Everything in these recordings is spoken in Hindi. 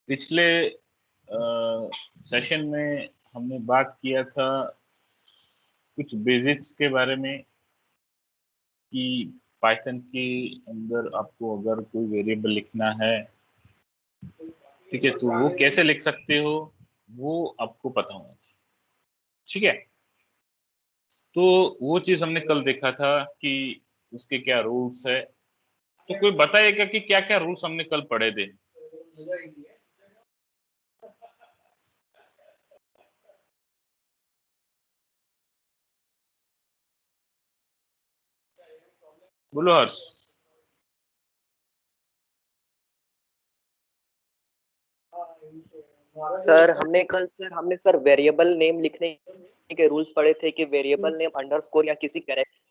पिछले सेशन में हमने बात किया था कुछ बेसिक्स के बारे में कि पाइथन के अंदर आपको अगर कोई वेरिएबल लिखना है, ठीक है, तो वो कैसे लिख सकते हो वो आपको पता होना चाहिए। ठीक है, तो वो चीज हमने कल देखा था कि उसके क्या रूल्स है। तो कोई बताएगा कि क्या क्या रूल्स हमने कल पढ़े थे? बोलो हर्ष। हमने सर वेरिएबल नेम लिखने के रूल्स पढ़े थे कि वेरिएबल नेम अंडरस्कोर या किसी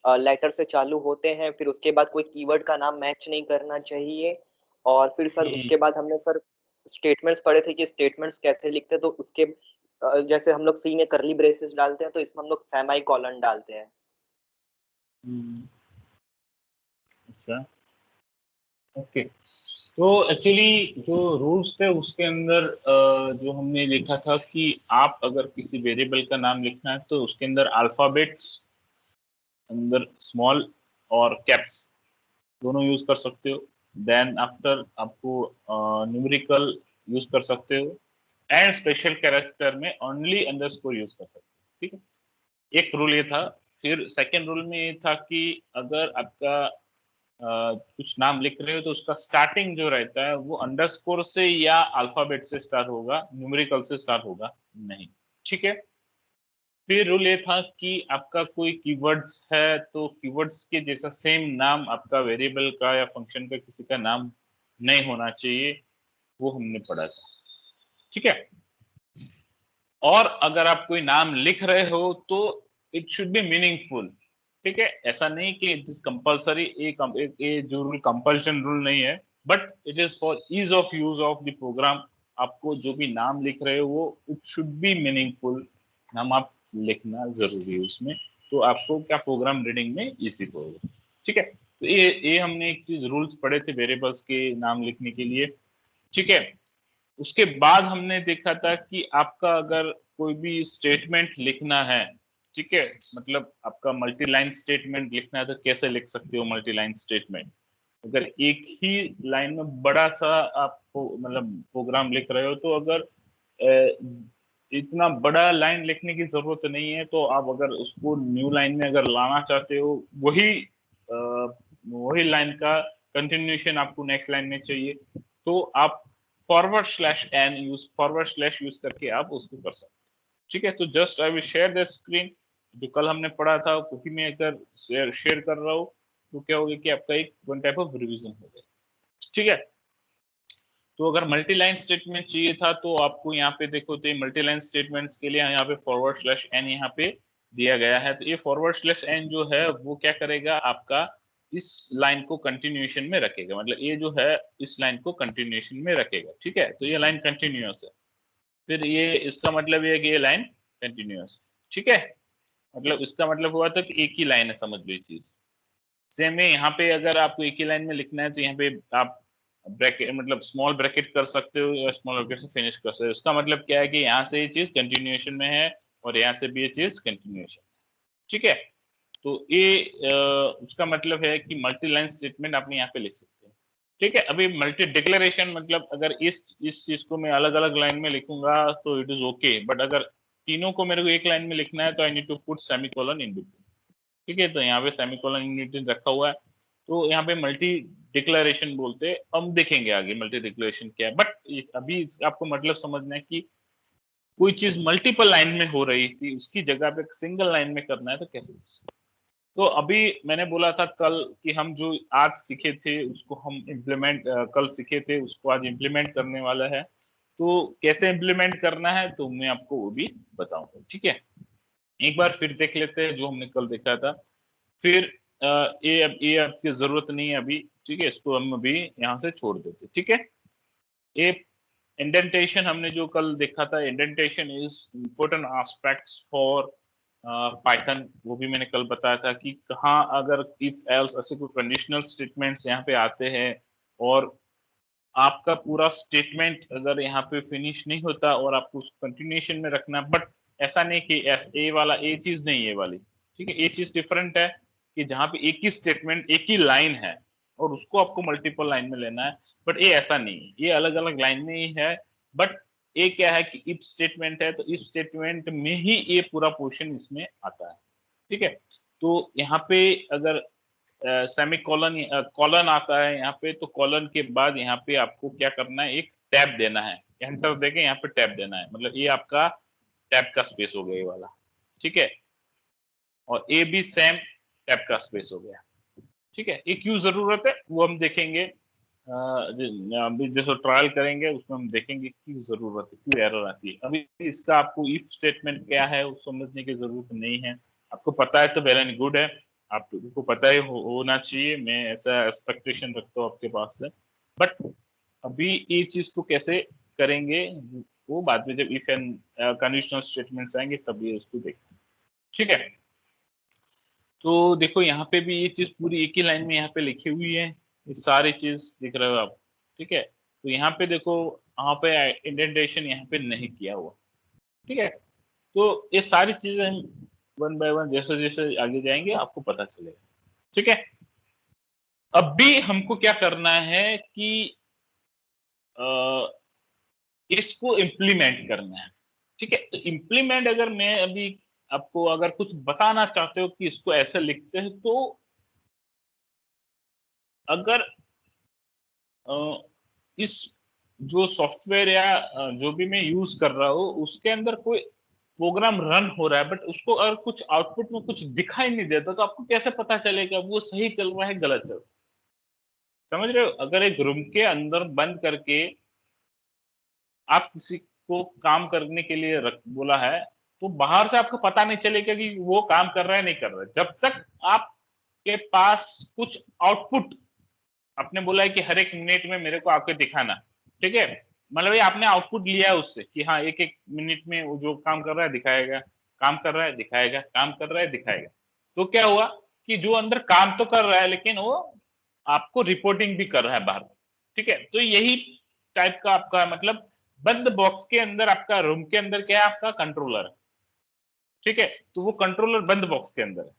लेटर से चालू होते हैं, फिर उसके बाद कोई कीवर्ड का नाम मैच नहीं करना चाहिए। और फिर सर उसके बाद हमने सर स्टेटमेंट्स पढ़े थे कि स्टेटमेंट्स कैसे लिखते हैं। तो उसके जैसे हम लोग सी में करली ब्रेसेस डालते हैं, तो इसमें हम लोग सेमी कॉलन डालते हैं। अच्छा, ओके। तो एक्चुअली जो रूल्स थे उसके अंदर जो हमने लिखा था कि आप अगर किसी वेरिएबल का नाम लिखना है तो उसके अंदर अल्फाबेट्स अंदर स्मॉल और कैप्स दोनों यूज कर सकते हो। देन आफ्टर आपको न्यूमेरिकल यूज कर सकते हो एंड स्पेशल कैरेक्टर में ओनली अंडरस्कोर यूज कर सकते हो। ठीक है, एक रूल ये था। फिर सेकंड रूल में ये था कि अगर आपका कुछ नाम लिख रहे हो तो उसका स्टार्टिंग जो रहता है वो अंडरस्कोर से या अल्फाबेट से स्टार्ट होगा, न्यूमेरिकल से स्टार्ट होगा नहीं। ठीक है, फिर रूल ये था कि आपका कोई कीवर्ड्स है तो कीवर्ड्स के जैसा सेम नाम आपका वेरिएबल का या फंक्शन का किसी का नाम नहीं होना चाहिए, वो हमने पढ़ा था। ठीक है, और अगर आप कोई नाम लिख रहे हो तो इट शुड बी मीनिंगफुल। ठीक है, ऐसा नहीं कि इट इज कंपलसरी, ये जो रूल कंपल्शन रूल नहीं है, but it is for ease of use of the program. आपको जो भी नाम लिख रहे हो वो इट शुड बी मीनिंगफुल नाम आप लिखना जरूरी है उसमें, तो आपको क्या प्रोग्राम रीडिंग में इजी होगा। ठीक है, तो ये हमने एक चीज रूल्स पढ़े थे वेरिएबल्स के नाम लिखने के लिए। ठीक है, उसके बाद हमने देखा था कि आपका अगर कोई भी स्टेटमेंट लिखना है, ठीक है, मतलब आपका मल्टी लाइन स्टेटमेंट लिखना है तो कैसे लिख सकते हो मल्टी लाइन स्टेटमेंट। अगर एक ही लाइन में बड़ा सा आप मतलब प्रोग्राम लिख रहे हो तो अगर इतना बड़ा लाइन लिखने की जरूरत नहीं है, तो आप अगर उसको न्यू लाइन में अगर लाना चाहते हो वही वही लाइन का कंटिन्यूएशन आपको नेक्स्ट लाइन में चाहिए, तो आप फॉरवर्ड स्लैश यूज करके आप उसको कर सकते हैं। ठीक है, तो just I will share the screen. जो कल हमने पढ़ा था क्योंकि मैं अगर शेयर कर रहा हूँ तो क्या होगा कि आपका एक वन टाइप ऑफ रिवीजन हो जाए। ठीक है, तो अगर मल्टी लाइन स्टेटमेंट चाहिए था तो आपको यहाँ पे देखो तो मल्टी लाइन स्टेटमेंट्स के लिए यहाँ पे फॉरवर्ड स्लैश एन यहाँ पे दिया गया है। तो ये फॉरवर्ड स्लैश एन जो है वो क्या करेगा, आपका इस लाइन को कंटिन्यूएशन में रखेगा, मतलब ये जो है इस लाइन को कंटिन्यूएशन में रखेगा। ठीक है, तो ये लाइन कंटिन्यूअस है, फिर ये इसका मतलब ये है कि ये लाइन कंटिन्यूअस। ठीक है, मतलब इसका मतलब हुआ था कि एक ही लाइन है, समझ लो ये चीज। सेम है यहाँ पे, अगर आपको एक ही लाइन में लिखना है तो यहाँ पे आप ब्रैकेट मतलब स्मॉल ब्रैकेट कर सकते हो या स्मॉल ब्रैकेट से फिनिश कर सकते हो। इसका मतलब क्या है कि यहाँ से ये चीज कंटिन्यूएशन में है और यहाँ से भी ये चीज कंटिन्यूएशन। ठीक है, तो ये उसका मतलब है कि मल्टी लाइन स्टेटमेंट आपने यहाँ पे लिख सकते हैं। ठीक है, अभी मल्टी डिक्लेरेशन मतलब अगर इस चीज को मैं अलग अलग लाइन में लिखूंगा तो इट इज ओके, बट अगर तीनों को मेरे को एक लाइन में लिखना है तो I need to put semicolon in between. ठीक है, तो यहाँ पे सेमीकोलन इन बिटवीन रखा हुआ है, तो यहाँ पे मल्टी डिक्लेरेशन बोलते हैं। हम देखेंगे आगे मल्टी डिक्लेरेशन क्या है, बट अभी आपको मतलब समझना है कि कोई चीज मल्टीपल लाइन में हो रही थी उसकी जगह पे सिंगल लाइन में करना है तो कैसे। तो अभी मैंने बोला था कल कि हम जो आज सीखे थे उसको हम इम्प्लीमेंट कल सीखे थे उसको आज इम्प्लीमेंट करने वाला है। तो कैसे इम्प्लीमेंट करना है तो मैं आपको वो भी बताऊंगा। ठीक है, एक बार फिर देख लेते हैं जो हमने कल देखा था। फिर ये आपकी जरूरत नहीं है अभी। ठीक है, इसको हम अभी यहाँ से छोड़ देते। ठीक है, ये इंडेंटेशन हमने जो कल देखा था, indentation is important aspects for Python, वो भी मैंने कल बताया था कि कहाँ अगर इफ एल्स ऐसे कोई कंडीशनल स्टेटमेंट्स यहाँ पे आते हैं और आपका पूरा स्टेटमेंट अगर यहाँ पे फिनिश नहीं होता और आपको उसको कंटिन्यूएशन में रखना, बट ऐसा नहीं कि ए वाला ए चीज नहीं ये वाली, ठीक है, ये चीज डिफरेंट है कि जहाँ पे एक ही स्टेटमेंट एक ही लाइन है और उसको आपको मल्टीपल लाइन में लेना है, बट ये ऐसा नहीं है, ये अलग अलग लाइन में ही है। बट ये क्या है कि इफ स्टेटमेंट है तो इफ स्टेटमेंट में ही ये पूरा पोर्शन इसमें आता है, ठीक है। तो यहाँ पे अगर सेमी कॉलन कॉलन आता है यहाँ पे, तो कॉलन के बाद यहाँ पे आपको क्या करना है, एक टैब देना है, एंटर देके यहाँ पे टैब देना है, मतलब ये आपका टैब का स्पेस हो गया ये वाला, ठीक है। और ए भी सेम टैब का स्पेस हो गया, ठीक है। ये क्यों जरूरत है वो हम देखेंगे, अभी जैसे ट्रायल करेंगे उसमें हम देखेंगे क्यों जरूरत है, क्यों एरर आती है। अभी इसका आपको इफ स्टेटमेंट क्या है वो समझने की जरूरत नहीं है, आपको पता है तो वेल एंड गुड है, आपको पता ही होना चाहिए, मैं ऐसा एक्सपेक्टेशन रखता हूँ आपके पास से। बट अभी ये चीज को कैसे करेंगे वो बाद में जब इफ एंड कंडीशनल स्टेटमेंट्स आएंगे तब ये उसको देखेंगे, ठीक है। तो देखो यहाँ पे भी ये चीज पूरी एक ही लाइन में यहाँ पे लिखी हुई है, ये सारी चीज दिख रहे हो आप, ठीक है। तो यहाँ पे देखो, यहाँ पे इंडेंटेशन यहाँ पे नहीं किया हुआ, ठीक है। तो ये सारी चीजें हम वन बाय वन जैसे जैसे आगे जाएंगे आपको पता चलेगा, ठीक है। अब भी हमको क्या करना है कि इसको इम्प्लीमेंट करना है, ठीक है। तो इम्प्लीमेंट अगर मैं अभी आपको अगर कुछ बताना चाहते हो कि इसको ऐसे लिखते हैं, तो अगर इस जो सॉफ्टवेयर या जो भी मैं यूज कर रहा हूँ उसके अंदर कोई प्रोग्राम रन हो रहा है, बट उसको अगर कुछ आउटपुट में कुछ दिखाई नहीं देता, तो आपको कैसे पता चलेगा वो सही चल रहा है गलत चल रहा है? समझ रहे हो? अगर एक रूम के अंदर बंद करके आप किसी को काम करने के लिए बोला है, तो बाहर से आपको पता नहीं चलेगा कि वो काम कर रहा है नहीं कर रहा है, जब तक आपके पास कुछ आउटपुट, आपने बोला है कि हर एक मिनट में मेरे को आपके दिखाना, ठीक है। मतलब ये आपने आउटपुट लिया है उससे कि हाँ एक एक मिनट में वो जो काम कर रहा है दिखाएगा, काम कर रहा है दिखाएगा, काम कर रहा है दिखाएगा। तो क्या हुआ कि जो अंदर काम तो कर रहा है लेकिन वो आपको रिपोर्टिंग भी कर रहा है बाहर, ठीक है। तो यही टाइप का आपका मतलब बंद बॉक्स के अंदर आपका रूम के अंदर क्या है, आपका कंट्रोलर है, ठीक है। तो वो कंट्रोलर बंद बॉक्स के अंदर है,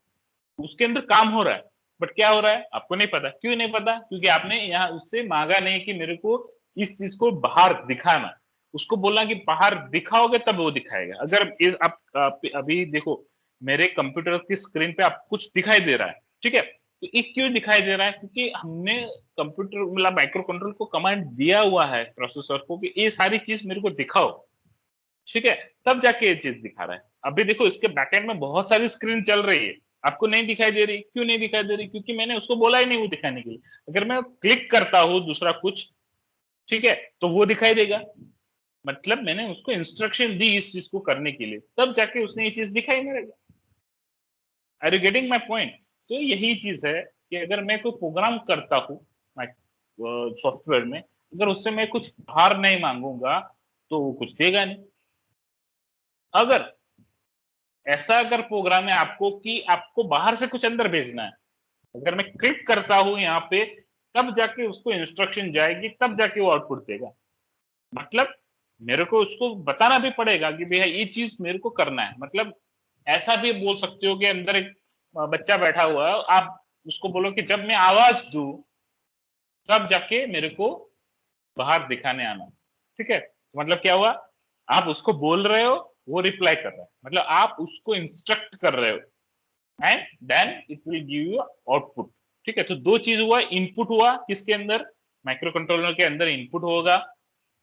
उसके अंदर काम हो रहा है, बट क्या हो रहा है आपको नहीं पता। क्यों नहीं पता? क्योंकि आपने यहाँ उससे मांगा नहीं कि मेरे को इस चीज को बाहर दिखाना, उसको बोलना कि बाहर दिखाओगे तब वो दिखाएगा। अगर आप अभी देखो मेरे कंप्यूटर की स्क्रीन पे आप कुछ दिखाई दे रहा है, ठीक है। तो ये क्यों दिखाई दे रहा है? क्योंकि हमने कंप्यूटर मतलब माइक्रो कंट्रोल को कमांड दिया हुआ है प्रोसेसर को कि ये सारी चीज मेरे को दिखाओ, ठीक है। तब जाके ये चीज दिखा रहा है। अभी देखो इसके बैकएंड में बहुत सारी स्क्रीन चल रही है, आपको नहीं दिखाई दे रही। क्यों नहीं दिखाई दे रही? क्योंकि मैंने उसको बोला ही नहीं वो दिखाने के लिए। अगर मैं क्लिक करता हूँ दूसरा कुछ, ठीक है, तो वो दिखाई देगा, मतलब मैंने उसको इंस्ट्रक्शन दी इस चीज को करने के लिए, तब जाके उसने ये चीज दिखाई मेरे को। Are you getting my point? तो यही चीज है कि अगर मैं कोई प्रोग्राम करता हूँ सॉफ्टवेयर में, अगर उससे मैं कुछ बाहर नहीं मांगूंगा तो वो कुछ देगा नहीं। अगर ऐसा अगर प्रोग्राम है आपको कि आपको बाहर से कुछ अंदर भेजना है, अगर मैं क्लिक करता हूं यहाँ पे, तब जाके उसको इंस्ट्रक्शन जाएगी, तब जाके वो आउटपुट देगा। मतलब मेरे को उसको बताना भी पड़ेगा कि भैया ये चीज मेरे को करना है। मतलब ऐसा भी बोल सकते हो कि अंदर एक बच्चा बैठा हुआ है, आप उसको बोलो कि जब मैं आवाज दूं तब जाके मेरे को बाहर दिखाने आना, ठीक है। तो मतलब क्या हुआ, आप उसको बोल रहे हो, वो रिप्लाई कर रहा है, मतलब आप उसको इंस्ट्रक्ट कर रहे हो and then it will give you output, ठीक है। तो दो चीज हुआ, इनपुट हुआ किसके अंदर, माइक्रो कंट्रोलर के अंदर इनपुट होगा,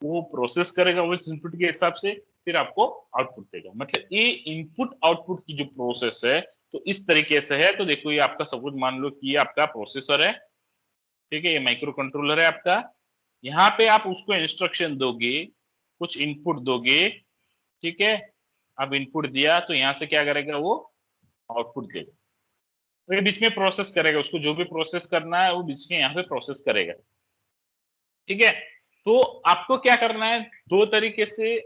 वो प्रोसेस करेगा वो इनपुट के हिसाब से, फिर आपको आउटपुट देगा। मतलब ये इनपुट आउटपुट की जो प्रोसेस है तो इस तरीके से है। तो देखो ये आपका सपोज मान लो कि ये आपका प्रोसेसर है, ठीक है, ये माइक्रो कंट्रोलर है आपका। यहाँ पे आप उसको इंस्ट्रक्शन दोगे, कुछ इनपुट दोगे, ठीक है। अब इनपुट दिया तो यहाँ से क्या करेगा, वो आउटपुट देगा। तो ये बीच में प्रोसेस करेगा, उसको जो भी प्रोसेस करना है वो बीच में यहाँ पे प्रोसेस करेगा, ठीक है। तो आपको क्या करना है, दो तरीके से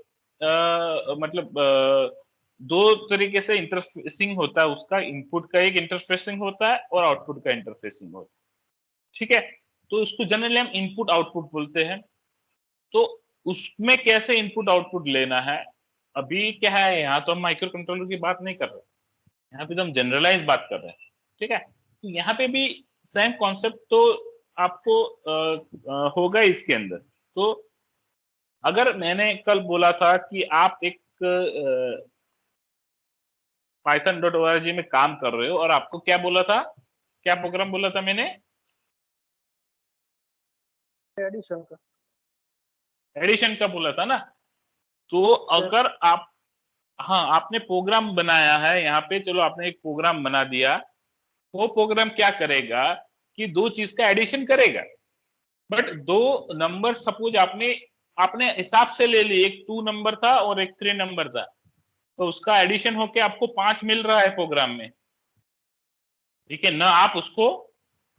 मतलब दो तरीके से इंटरफेसिंग होता है उसका, इनपुट का एक इंटरफेसिंग होता है और आउटपुट का इंटरफेसिंग होता है, ठीक है। तो उसको जनरली हम इनपुट आउटपुट बोलते हैं। तो उसमें कैसे इनपुट आउटपुट लेना है, अभी क्या है, यहाँ तो हम माइक्रो कंट्रोलर की बात नहीं कर रहे, यहाँ पे तो हम जनरलाइज बात कर रहे हैं, ठीक है। तो यहाँ पे भी सेम कॉन्सेप्ट तो आपको होगा इसके अंदर। तो अगर मैंने कल बोला था कि आप एक python.org में काम कर रहे हो और आपको क्या बोला था, क्या प्रोग्राम बोला था मैंने, एडिशन का एडिशन का बोला था ना। तो अगर आप, हाँ आपने प्रोग्राम बनाया है यहाँ पे, चलो आपने एक प्रोग्राम बना दिया, वो प्रोग्राम क्या करेगा कि दो चीज का एडिशन करेगा, बट दो नंबर सपोज आपने आपने हिसाब से ले ली, एक 2 नंबर था और एक 3 नंबर था, तो उसका एडिशन होके आपको 5 मिल रहा है प्रोग्राम में, ठीक है ना। आप उसको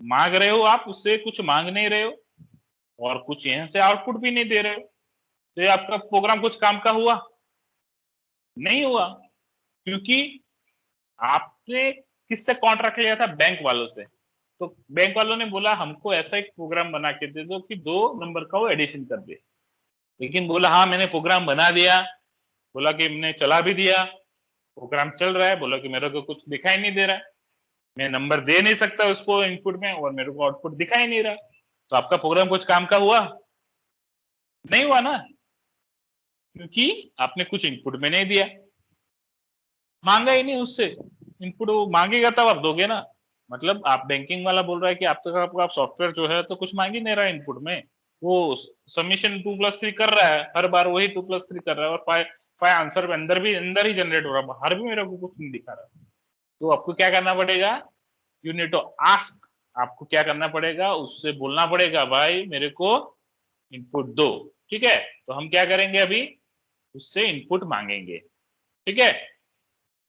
मांग रहे हो, आप उससे कुछ मांग नहीं रहे हो और कुछ यहां से आउटपुट भी नहीं दे रहे हो, तो ये आपका प्रोग्राम कुछ काम का हुआ नहीं हुआ, क्योंकि आपने किससे कॉन्ट्रैक्ट लिया था, बैंक वालों से। तो बैंक वालों ने बोला हमको ऐसा एक प्रोग्राम बना के दे दो कि 2 नंबर का वो एडिशन कर दे, लेकिन बोला हाँ मैंने प्रोग्राम बना दिया, बोला कि मैंने चला भी दिया, प्रोग्राम चल रहा है, बोला कि मेरे को कुछ दिखाई नहीं दे रहा है, मैं नंबर दे नहीं सकता उसको इनपुट में और मेरे को आउटपुट दिखाई नहीं रहा, तो आपका प्रोग्राम कुछ काम का हुआ नहीं हुआ ना, क्योंकि आपने कुछ इनपुट में नहीं दिया, मांगा ही नहीं उससे इनपुट, वो मांगेगा तब आप दोगे ना। मतलब आप बैंकिंग वाला बोल रहा है कि आप तो आपका सॉफ्टवेयर जो है तो कुछ मांग ही नहीं रहा है इनपुट में, वो सबमिशन 2+3 कर रहा है, हर बार वही 2+3 कर रहा है और फाइव आंसर अंदर ही जनरेट हो रहा है, बाहर भी मेरे को कुछ नहीं दिखा रहा। तो आपको क्या करना पड़ेगा, यू नीड टू आस्क, आपको क्या करना पड़ेगा, उससे बोलना पड़ेगा भाई मेरे को इनपुट दो, ठीक है। तो हम क्या करेंगे अभी, उससे इनपुट मांगेंगे, ठीक है।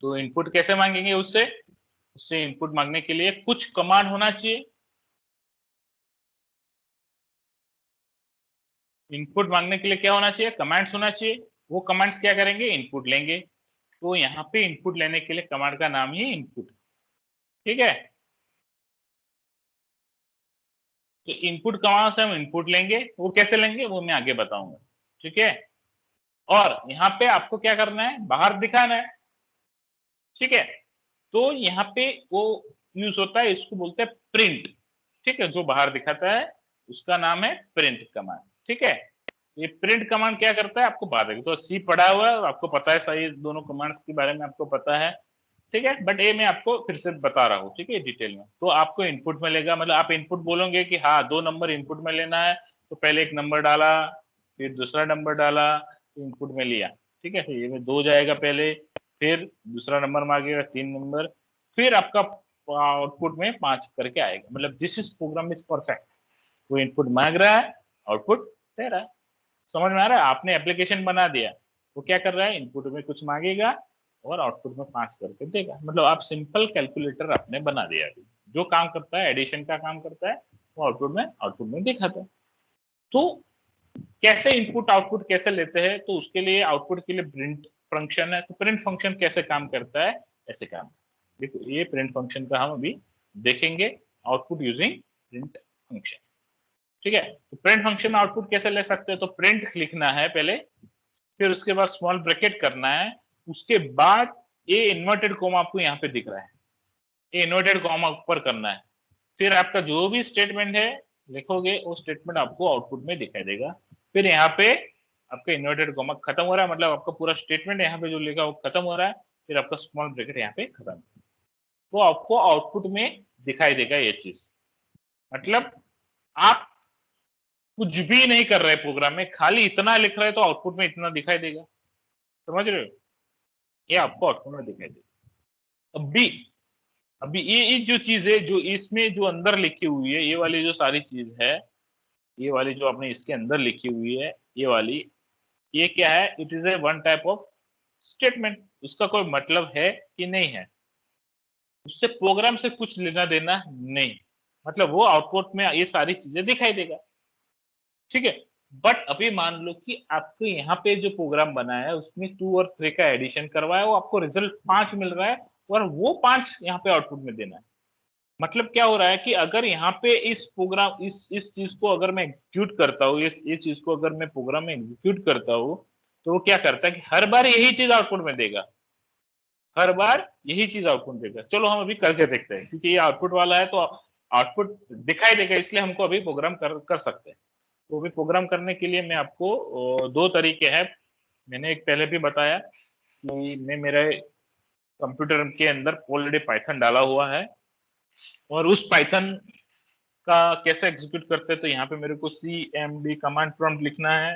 तो इनपुट कैसे मांगेंगे उससे, उससे इनपुट मांगने के लिए कुछ कमांड होना चाहिए, इनपुट मांगने के लिए क्या होना चाहिए, कमांड्स होना चाहिए। वो कमांड्स क्या करेंगे, इनपुट लेंगे। तो यहाँ पे इनपुट लेने के लिए कमांड का नाम ही इनपुट, ठीक है। तो इनपुट कमांड से हम इनपुट लेंगे, वो कैसे लेंगे वो मैं आगे बताऊंगा, ठीक है। और यहाँ पे आपको क्या करना है, बाहर दिखाना है, ठीक है। तो यहाँ पे वो यूज होता है, इसको बोलते हैं प्रिंट, ठीक है। जो बाहर दिखाता है उसका नाम है प्रिंट कमांड, ठीक है। ये प्रिंट कमांड क्या करता है आपको बता देगा, तो सी पढ़ा हुआ है, आपको पता है सही, दोनों कमांड्स के बारे में आपको पता है, ठीक है। बट ये मैं आपको फिर से बता रहा हूँ, ठीक है, डिटेल में। तो आपको इनपुट में लेगा, मतलब आप इनपुट बोलोगे कि हाँ 2 नंबर इनपुट में लेना है, तो पहले एक नंबर डाला, फिर दूसरा नंबर डाला, इनपुट में लिया, ठीक है। ये में 2 जाएगा पहले, फिर दूसरा नंबर मांगेगा 3 नंबर, फिर आपका आउटपुट में 5 करके आएगा। मतलब this is program is perfect, वो इनपुट मांग रहा है, आउटपुट दे रहा है। समझ में आ रहा है, आपने एप्लीकेशन बना दिया, वो क्या कर रहा है, इनपुट में कुछ मांगेगा और आउटपुट में 5 करके देगा। मतलब आप सिंपल कैलकुलेटर आपने बना दिया, जो काम करता है एडिशन का काम करता है, वो आउटपुट में दिखाता है। तो कैसे इनपुट आउटपुट कैसे लेते हैं, तो उसके लिए आउटपुट के लिए प्रिंट फंक्शन है। तो प्रिंट फंक्शन कैसे काम करता है, ऐसे काम, देखो ये प्रिंट फंक्शन का हम अभी देखेंगे, आउटपुट यूजिंग प्रिंट फंक्शन, ठीक है। तो प्रिंट फंक्शन आउटपुट कैसे ले सकते हैं, तो प्रिंट लिखना है पहले, फिर उसके बाद स्मॉल ब्रैकेट करना है, उसके बाद ये इन्वर्टेड कॉमा आपको यहाँ पे दिख रहा है, ये इन्वर्टेड कॉमा ऊपर करना है, फिर आपका जो भी स्टेटमेंट है लिखोगे, वो स्टेटमेंट आपको आउटपुट में दिखाई देगा। फिर यहाँ पे आपका इन्वर्टेड कॉमा खत्म हो रहा है, मतलब आपका पूरा स्टेटमेंट यहाँ पे जो लिखा वो खत्म हो रहा है, फिर आपका स्मॉल ब्रैकेट यहाँ पे खत्म, तो आपको आउटपुट में दिखाई देगा ये चीज। मतलब आप कुछ भी नहीं कर रहे प्रोग्राम में, खाली इतना लिख रहे तो आउटपुट में इतना दिखाई देगा, समझ रहे हो, ये आपको आउटपुट में दिखाई देगा। अभी अभी ये जो चीज है, जो इसमें जो अंदर लिखी हुई है, ये वाली जो सारी चीज है, ये वाली जो आपने इसके अंदर लिखी हुई है, ये वाली, ये क्या है, it is a one type of statement, उसका कोई मतलब है कि नहीं है, उससे प्रोग्राम से कुछ लेना देना नहीं, मतलब वो आउटपुट में ये सारी चीजें दिखाई देगा, ठीक है। बट अभी मान लो कि आपको यहाँ पे जो प्रोग्राम बनाया है उसमें 2 और 3 का एडिशन करवाया, वो आपको रिजल्ट 5 मिल रहा है और वो 5 यहाँ पे आउटपुट में देना है, मतलब क्या हो रहा है कि अगर यहाँ पे इस प्रोग्राम इस चीज को अगर मैं एग्जीक्यूट करता हूँ, ये चीज को अगर मैं प्रोग्राम में एग्जीक्यूट करता हूँ, तो वो क्या करता है कि हर बार यही चीज आउटपुट में देगा, हर बार यही चीज आउटपुट देगा। चलो हम अभी करके देखते हैं, क्योंकि ये आउटपुट वाला है तो आउटपुट दिखाई देगा, इसलिए हमको अभी प्रोग्राम कर सकते हैं। तो अभी प्रोग्राम करने के लिए मैं आपको दो तरीके हैं। मैंने एक पहले भी बताया कि मैं मेरे कंप्यूटर के अंदर ऑलरेडी पाइथन डाला हुआ है, और उस पाइथन का कैसे एग्जीक्यूट करते हैं। तो यहाँ पे मेरे को cmd कमांड प्रॉम्प्ट लिखना है।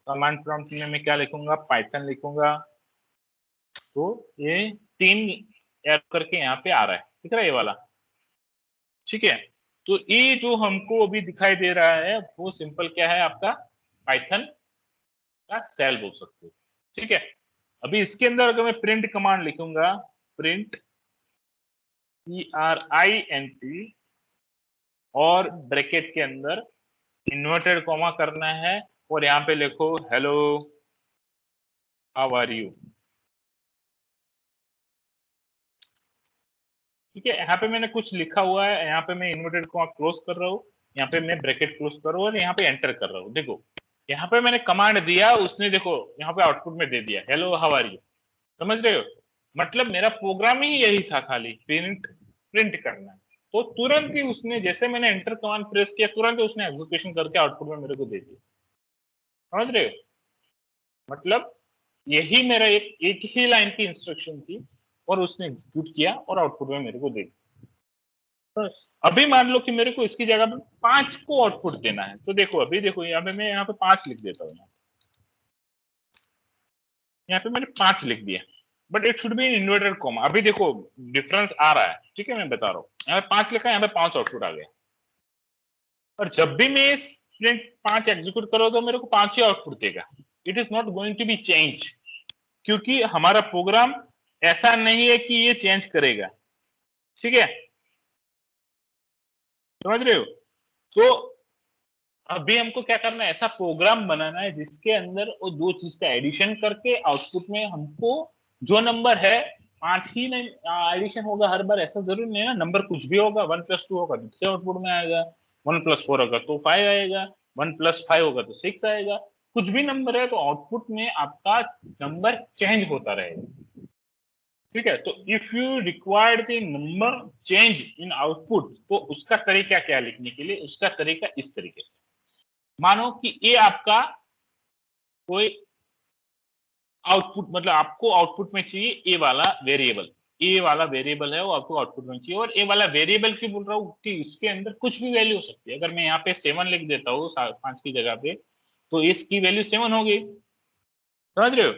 कमांड प्रॉम्प्ट में मैं क्या लिखूंगा, पाइथन लिखूंगा। तो ये 3 एरर करके यहाँ पे आ रहा है, दिख रहा है ये वाला, ठीक है। तो ये जो हमको अभी दिखाई दे रहा है वो सिंपल क्या है, आपका पाइथन का सेल बोल सकते हो, ठीक है। अभी इसके अंदर अगर मैं प्रिंट कमांड लिखूंगा, प्रिंट print और ब्रैकेट के अंदर इन्वर्टेड कॉमा करना है, और यहाँ पे लिखो हेलो हाउ आर यू, ठीक है। यहाँ पे मैंने कुछ लिखा हुआ है, यहाँ पे मैं इन्वर्टेड कॉमा क्लोज कर रहा हूँ, यहाँ पे मैं ब्रैकेट क्लोज कर रहा हूँ, और यहाँ पे एंटर कर रहा हूँ। देखो यहाँ पे मैंने कमांड दिया, उसने देखो यहाँ पे आउटपुट में दे दिया हेलो हाउ आर यू, समझ रहे हो। मतलब मेरा प्रोग्राम ही यही था, खाली प्रिंट प्रिंट करना। तो तुरंत ही उसने, जैसे मैंने एंटर कमांड प्रेस किया, तुरंत ही उसने एग्जीक्यूशन करके आउटपुट में मेरे को दे दिया, समझ रहे हो। मतलब यही मेरा एक ही लाइन की इंस्ट्रक्शन थी, और उसने एग्जीक्यूट किया और आउटपुट में मेरे को दे दिया। तो अभी मान लो कि मेरे को इसकी जगह पे 5 को आउटपुट देना है, तो देखो अभी देखो यहाँ पे मैं यहाँ पे 5 लिख देता हूँ, यहाँ पे मैंने 5 लिख दिया, but it should be in inverted comma. अभी देखो डिफरेंस आ रहा है, ठीक है, मैं बता रहा हूँ। यहाँ पे 5 लिखा है, यहाँ पे 5 आउटपुट आ गया। और जब भी मैं प्रिंट 5 एग्जीक्यूट करो तो मेरे को 5 ही आउटपुट देगा, it is not going to be change, क्योंकि हमारा प्रोग्राम ऐसा नहीं है कि ये चेंज करेगा, ठीक है, समझ रहे हो। तो अभी हमको क्या करना है, ऐसा प्रोग्राम बनाना है जिसके अंदर वो दो चीज का एडिशन करके आउटपुट में हमको जो नंबर है 5 ही नहीं एडिशन होगा हर बार, ऐसा जरूरी नहीं है ना। नंबर कुछ भी होगा, 1+2 होगा तो 3 आउटपुट में आएगा, 1+4 होगा तो 5 आएगा, 1+5 होगा तो 6 आएगा। कुछ भी नंबर है तो आउटपुट में आपका नंबर चेंज होता रहेगा, ठीक है। तो if you required the number change in output, तो उसका तरीका क्या लिखने के लिए, उसका तरीका इस तरीके से। मानो कि ये आपका कोई आउटपुट, मतलब आपको आउटपुट में चाहिए ए वाला वेरिएबल, ए वाला वेरिएबल है वो आपको आउटपुट में चाहिए। और ए वाला वेरिएबल क्यों बोल रहा हूँ कि इसके अंदर कुछ भी वैल्यू हो सकती है। अगर मैं यहाँ पे 7 लिख देता हूँ 5 की जगह पे, तो इसकी वैल्यू 7 होगी, समझ रहे हो।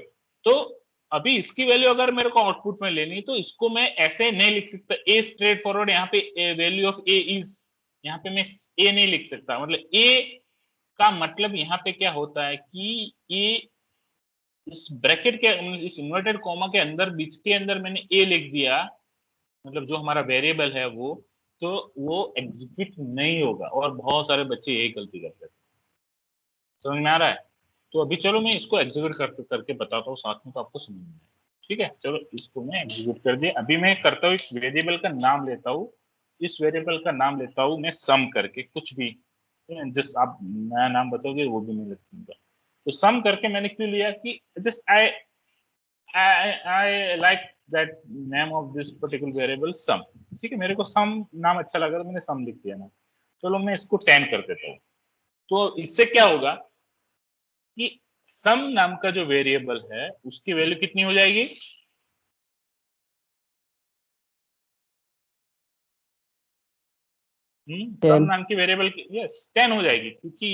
तो अभी इसकी वैल्यू अगर मेरे को आउटपुट में लेनी, तो इसको मैं ऐसे नहीं लिख सकता ए स्ट्रेट फॉरवर्ड, यहाँ पे वैल्यू ऑफ ए इज, यहाँ पे मैं ए नहीं लिख सकता। मतलब ए का मतलब यहाँ पे क्या होता है कि ये इस ब्रैकेट के, इस इन्वर्टेड कॉमा के अंदर, बीच के अंदर मैंने ए लिख दिया, मतलब जो हमारा वेरिएबल है वो, तो वो एग्जीक्यूट नहीं होगा। और बहुत सारे बच्चे यही गलती करते हैं, समझ में आ रहा है। तो अभी चलो मैं इसको एग्जीक्यूट करके बताता हूँ साथ में, तो आपको समझ में आएगा, ठीक है। चलो इसको मैं एग्जीक्यूट कर दिया। अभी मैं करता हूँ, इस वेरिएबल का नाम लेता हूँ, इस वेरिएबल का नाम लेता हूँ मैं सम करके, कुछ भी जिस आप नया नाम बताओगे वो भी मैं लिख दूंगा। तो सम करके मैंने क्यों लिया कि just I like that name of this particular variable sum, ठीक है। मेरे को सम नाम अच्छा लगा तो मैंने सम लिख दिया ना। चलो मैं इसको 10 कर देता हूँ। तो इससे क्या होगा कि सम नाम का जो वेरिएबल है उसकी वैल्यू कितनी हो जाएगी, सम 10। नाम की वेरिएबल की, यस 10 हो जाएगी, क्योंकि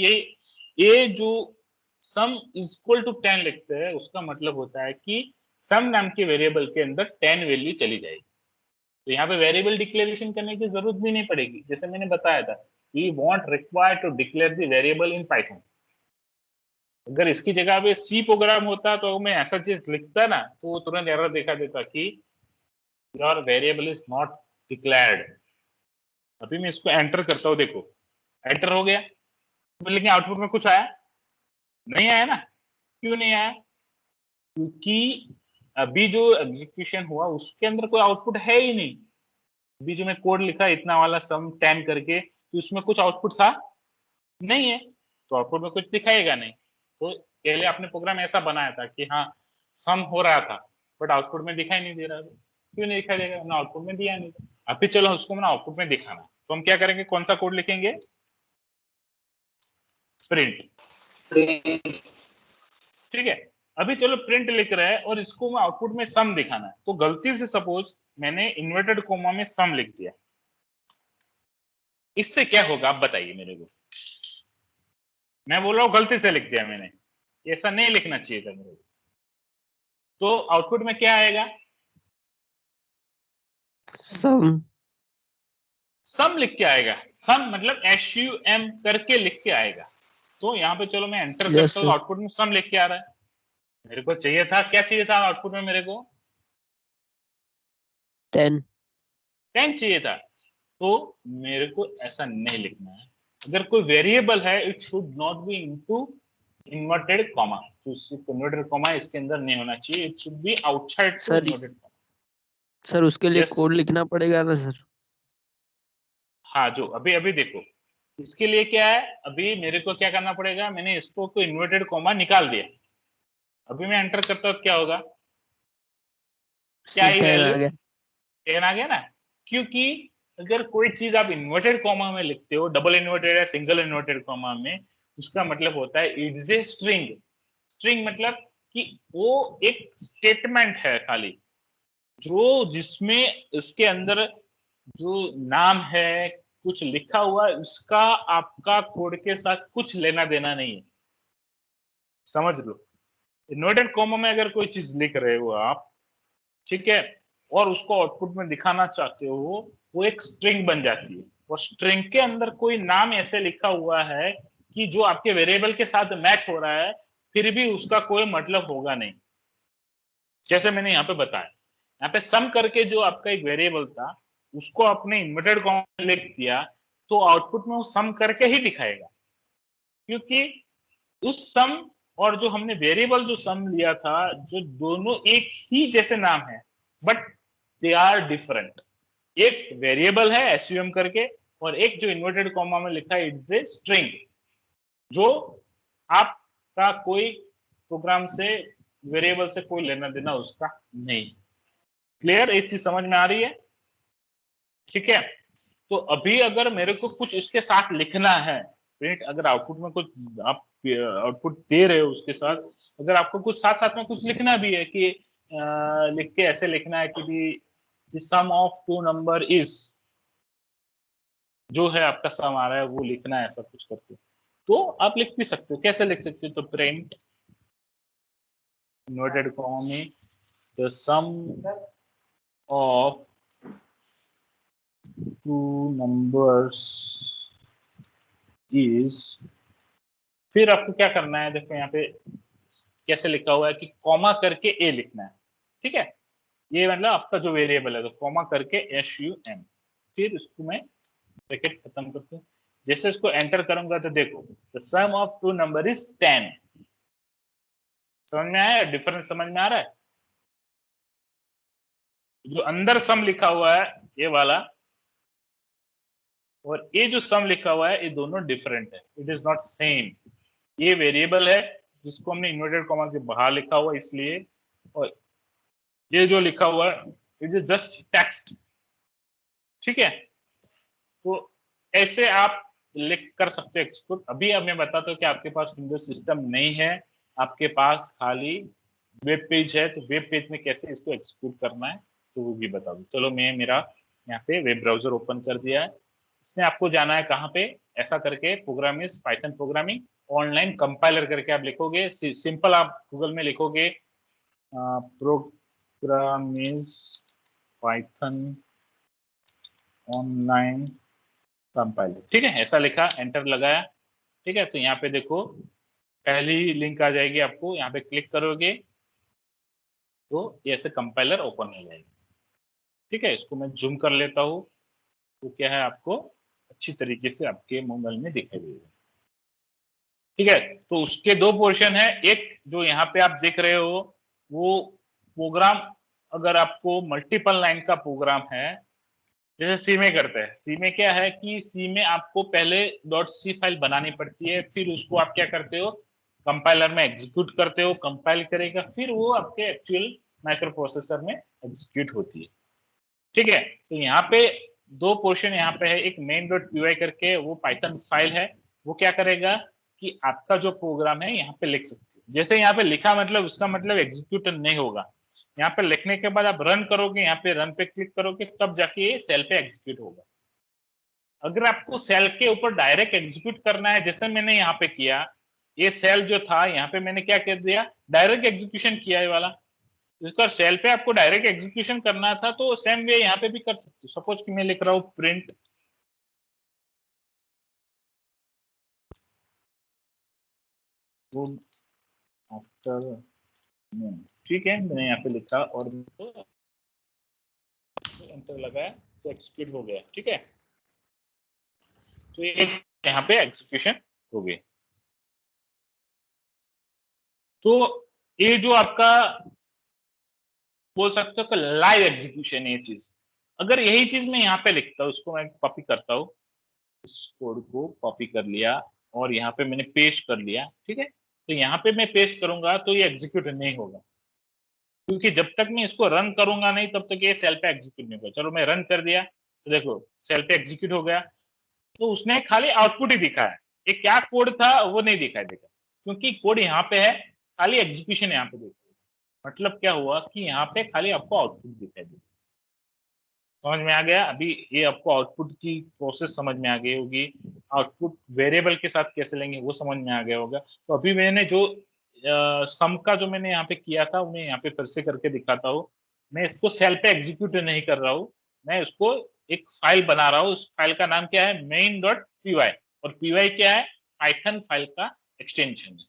ये जो सम इज इक्वल टू 10 लिखते हैं, उसका मतलब होता है कि सम नाम के वेरिएबल के अंदर 10 वैल्यू चली जाएगी। तो यहाँ पे वेरिएबल डिक्लेरेशन करने की जरूरत भी नहीं पड़ेगी, जैसे मैंने बताया था, we want require to declare the variable in Python. अगर इसकी जगह पे सी प्रोग्राम होता तो मैं ऐसा चीज लिखता ना, तो वो तुरंत एरर दिखा देता कि your variable is not declared. अभी मैं इसको एंटर करता हूँ, देखो एंटर हो गया, लेकिन आउटपुट में कुछ आया नहीं, आया ना। क्यों नहीं आया, क्योंकि अभी जो एग्जीक्यूशन हुआ उसके अंदर कोई आउटपुट है ही नहीं। अभी जो मैं कोड लिखा इतना वाला सम 10 करके, तो उसमें कुछ आउटपुट था नहीं है, तो आउटपुट में कुछ दिखाएगा नहीं। तो पहले आपने प्रोग्राम ऐसा बनाया था कि हाँ सम हो रहा था बट आउटपुट में दिखाई नहीं दे रहा था। क्यों नहीं दिखाई देगा, हमने आउटपुट में दिया नहीं था। अभी चलो उसको मैंने आउटपुट में दिखाना, तो हम क्या करेंगे, कौन सा कोड लिखेंगे, प्रिंट। ठीक है, अभी चलो प्रिंट लिख रहा है और इसको मैं आउटपुट में सम दिखाना है, तो गलती से सपोज मैंने इन्वर्टेड कोमा में सम लिख दिया, इससे क्या होगा आप बताइए मेरे को। मैं बोल रहा हूं गलती से लिख दिया मैंने, ऐसा नहीं लिखना चाहिए था मेरे को। तो आउटपुट में क्या आएगा, सम सम लिख के आएगा। सम मतलब SUM करके लिख के आएगा। तो यहाँ पे चलो मैं एंटर Yes, करता हूँ, sir. आउटपुट में सम लिख के आ रहा है। मेरे को चाहिए था, क्या चाहिए था आउटपुट में, मेरे को 10 चाहिए था। तो मेरे को ऐसा नहीं लिखना है। अगर कोई वेरिएबल है it should not be into inverted comma, तो इन्वर्टेड कॉमा इसके अंदर नहीं होना चाहिए, it should be outside to Sir, inverted comma. Sir उसके लिए Yes. कोड लिखना पड़ेगा ना सर? हाँ, जो अभी अभी देखो इसके लिए क्या है, अभी मेरे को क्या करना पड़ेगा, मैंने इसको कोई इन्वर्टेड कॉमा निकाल दिया। अभी मैं एंटर करता हूँ, क्या होगा, क्या ही 10 आ वैल्यू गया। 10 आ गया ना। क्योंकि अगर कोई चीज आप इन्वर्टेड कॉमा में लिखते हो, डबल इन्वर्टेड या सिंगल इन्वर्टेड कॉमा में, उसका मतलब होता है इट्स ए स्ट्रिंग। स्ट्रिंग मतलब कि वो एक स्टेटमेंट है खाली, जो जिसमें इसके अंदर जो नाम है कुछ लिखा हुआ है, उसका आपका कोड के साथ कुछ लेना देना नहीं है, समझ लो। इन्वर्टेड कॉमा में अगर कोई चीज लिख रहे हो आप, ठीक है, और उसको आउटपुट में दिखाना चाहते हो, वो एक स्ट्रिंग बन जाती है। और स्ट्रिंग के अंदर कोई नाम ऐसे लिखा हुआ है कि जो आपके वेरिएबल के साथ मैच हो रहा है, फिर भी उसका कोई मतलब होगा नहीं। जैसे मैंने यहाँ पे बताया, यहाँ पे सम करके जो आपका एक वेरिएबल था, उसको आपने इन्वर्टेड कॉमा में लिख दिया, तो आउटपुट में वो सम करके ही दिखाएगा। क्योंकि उस सम और जो हमने वेरिएबल जो सम लिया था, जो दोनों एक ही जैसे नाम है बट दे आर डिफरेंट। एक वेरिएबल है एसयूएम करके, और एक जो इन्वर्टेड कॉमा में लिखा है इट्स ए स्ट्रिंग, जो आपका कोई प्रोग्राम से वेरिएबल से कोई लेना देना उसका नहीं। क्लियर, एक चीज समझ में आ रही है? ठीक है, तो अभी अगर मेरे को कुछ इसके साथ लिखना है, प्रिंट अगर आउटपुट में कुछ आप आउटपुट दे रहे हो उसके साथ, अगर आपको कुछ साथ साथ में कुछ लिखना भी है कि लिख के ऐसे लिखना है कि the sum of two number is, जो है आपका सम आ रहा है वो लिखना है ऐसा कुछ करके, तो आप लिख भी सकते हो। कैसे लिख सकते हो, तो प्रिंट इन्वर्टेड कॉमा में the sum of two numbers is, फिर आपको क्या करना है, देखो यहाँ पे कैसे लिखा हुआ है कि कॉमा करके ए लिखना है। ठीक है, ये मतलब आपका जो वेरिएबल है, तो कॉमा करके SUM, फिर इसको मैं ब्रैकेट खत्म करते हैं। जैसे इसको एंटर करूंगा तो देखो the sum of two number is 10। समझ में आया, डिफरेंस समझ में आ रहा है? जो अंदर सम लिखा हुआ है ये वाला, और ये जो सम लिखा हुआ है, ये दोनों डिफरेंट है, इट इज नॉट सेम। ये वेरिएबल है जिसको हमने इन्वर्टेड कॉमा के बाहर लिखा हुआ इसलिए, और ये जो लिखा हुआ है इट इज जस्ट टेक्स्ट। ठीक है, तो ऐसे आप लिख कर सकते एक्सपोर्ट। अभी अब मैं बताता हूँ कि आपके पास विंडोज सिस्टम नहीं है, आपके पास खाली वेब पेज है, तो वेब पेज में कैसे इसको एक्सपोर्ट करना है तो वो भी बता दूं। चलो मैं मेरा यहाँ पे वेब ब्राउजर ओपन कर दिया है, इसमें आपको जाना है कहाँ पे, ऐसा करके program is Python programming online compiler करके आप लिखोगे, सिंपल आप गूगल में लिखोगे program is Python online compiler. ठीक है, ऐसा लिखा, एंटर लगाया। ठीक है, तो यहाँ पे देखो पहली लिंक आ जाएगी, आपको यहाँ पे क्लिक करोगे तो ये ऐसे कंपाइलर ओपन हो जाएगी। ठीक है, इसको मैं जूम कर लेता हूँ, तो क्या है आपको अच्छी तरीके से आपके मोबाइल में दिखाई देगा। ठीक है, तो उसके दो पोर्शन है, एक जो यहाँ पे आप देख रहे हो वो प्रोग्राम, अगर आपको मल्टीपल लाइन का प्रोग्राम है जैसे सी में करते हैं। सी में क्या है कि सी में आपको पहले डॉट सी फाइल बनानी पड़ती है, फिर उसको आप क्या करते हो, कंपाइलर में एग्जीक्यूट करते हो, कंपाइल करेगा, फिर वो आपके एक्चुअल माइक्रो प्रोसेसर में एग्जीक्यूट होती है। ठीक है, तो यहाँ पे दो पोर्शन यहाँ पे है, एक मेन डॉट पी करके वो पाइथन फाइल है, वो क्या करेगा कि आपका जो प्रोग्राम है यहाँ पे लिख सकते हो। जैसे यहाँ पे लिखा मतलब उसका मतलब एग्जीक्यूट नहीं होगा, यहाँ पे लिखने के बाद आप रन करोगे, यहाँ पे रन पे क्लिक करोगे, तब जाके ये सेल पे एग्जीक्यूट होगा। अगर आपको सेल के ऊपर डायरेक्ट एग्जीक्यूट करना है, जैसे मैंने यहाँ पे किया, ये सेल जो था यहाँ पे मैंने क्या कर दिया, डायरेक्ट एग्जीक्यूशन किया, ये वाला। इसका सेल पे आपको डायरेक्ट एग्जीक्यूशन करना था तो सेम वे यहाँ पे भी कर सकते हो। सपोज कि मैं लिख रहा हूँ प्रिंट आफ्टर, ठीक है, मैंने यहाँ पे लिखा और एंटर लगाया तो एग्जीक्यूट हो गया। ठीक है, तो ये यहाँ पे एग्जीक्यूशन हो गई। तो ये जो आपका बोल सकते हो कि लाइव एग्जीक्यूशन है ये चीज। अगर यही चीज मैं यहाँ पे लिखता हूँ, इसको मैं कॉपी करता हूँ, इस कोड को कॉपी कर लिया और यहाँ पे मैंने पेस्ट कर लिया। ठीक है, तो यहाँ पे मैं पेस्ट करूंगा तो ये एग्जीक्यूट नहीं होगा, क्योंकि जब तक मैं इसको रन करूंगा नहीं तब तक ये सेल पे एग्जीक्यूट नहीं होगा। चलो मैं रन कर दिया तो देखो सेल पे एग्जीक्यूट हो गया, तो उसने खाली आउटपुट ही दिखा है, ये क्या कोड था वो नहीं दिखाई देगा, क्योंकि कोड यहाँ पे है, खाली एग्जीक्यूशन यहाँ पे देखा। मतलब क्या हुआ कि यहाँ पे खाली आपको आउटपुट दिखाई देगा। समझ में आ गया? अभी ये आपको आउटपुट की प्रोसेस समझ में आ गई होगी, आउटपुट वेरिएबल के साथ कैसे लेंगे वो समझ में आ गया होगा। तो अभी मैंने जो सम का जो मैंने यहाँ पे किया था उन्हें यहाँ पे फिर से करके दिखाता हूँ। मैं इसको सेल पे एग्जीक्यूट नहीं कर रहा हूँ, मैं इसको एक फाइल बना रहा हूँ। उस फाइल का नाम क्या है, मेन डॉट पी वाई, और पी वाई क्या है, पाइथन फाइल का एक्सटेंशन है।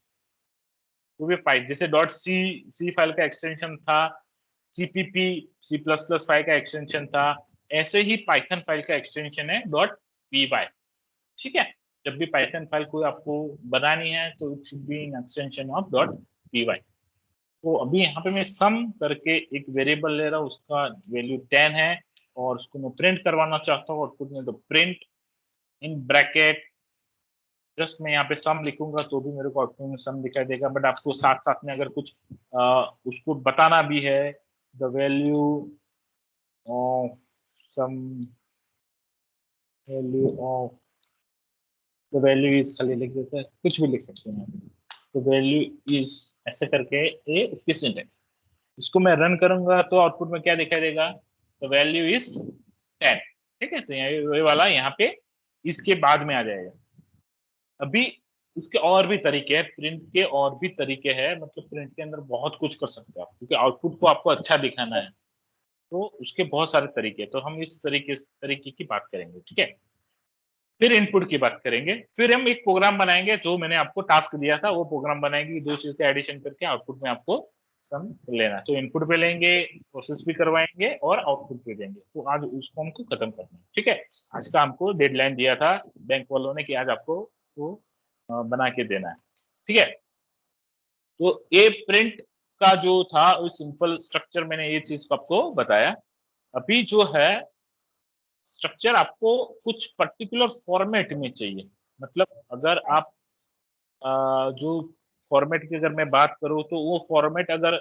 तो भी फाइल जैसे डॉट सी फाइल का एक्सटेंशन था, CPP C plus plus file का एक्सटेंशन था, ऐसे ही पाइथन फाइल का एक्सटेंशन है डॉट पी वाई। ठीक है, जब भी पाइथन फाइल कोई आपको बनानी है तो it should be in extension of dot P Y. तो अभी यहाँ पे मैं सम करके एक वेरिएबल ले रहा हूँ, उसका वैल्यू 10 है और उसको मैं प्रिंट करवाना चाहता हूँ आउटपुट में, तो प्रिंट इन ब्रैकेट, जस्ट मैं यहाँ पे सम लिखूंगा तो भी मेरे को आउटपुट में सम दिखाई देगा। बट आपको साथ साथ में अगर कुछ उसको बताना भी है, the value of sum, value of the value is, खाली लिख देते हैं, कुछ भी लिख सकते हैं। तो वैल्यू इज ऐसे करके ये इसकी सिंटेक्स, इसको मैं रन करूंगा तो आउटपुट में क्या दिखाई देगा, द वैल्यू इज 10। ठीक है, तो ये वाला यहाँ पे इसके बाद में आ जाएगा। अभी इसके और भी तरीके हैं, प्रिंट के और भी तरीके हैं, मतलब प्रिंट के अंदर बहुत कुछ कर सकते हैं आप, क्योंकि आउटपुट को आपको अच्छा दिखाना है तो उसके बहुत सारे तरीके हैं। तो हम इस तरीके की बात करेंगे। ठीक है, फिर इनपुट की बात करेंगे, फिर हम एक प्रोग्राम बनाएंगे, जो मैंने आपको टास्क दिया था वो प्रोग्राम बनाएंगे, दो चीज का एडिशन करके आउटपुट में आपको सम लेना है। तो इनपुट पे लेंगे, प्रोसेस भी करवाएंगे और आउटपुट पे देंगे। तो आज उसको हमको खत्म करना है। ठीक है, आज का हमको डेडलाइन दिया था बैंक वालों ने कि आज आपको वो बना के देना है। ठीक है, तो ये प्रिंट का जो था वो सिंपल स्ट्रक्चर, मैंने ये चीज आपको बताया। अभी जो है स्ट्रक्चर आपको कुछ पर्टिकुलर फॉर्मेट में चाहिए, मतलब अगर आप जो फॉर्मेट की अगर मैं बात करूं तो वो फॉर्मेट अगर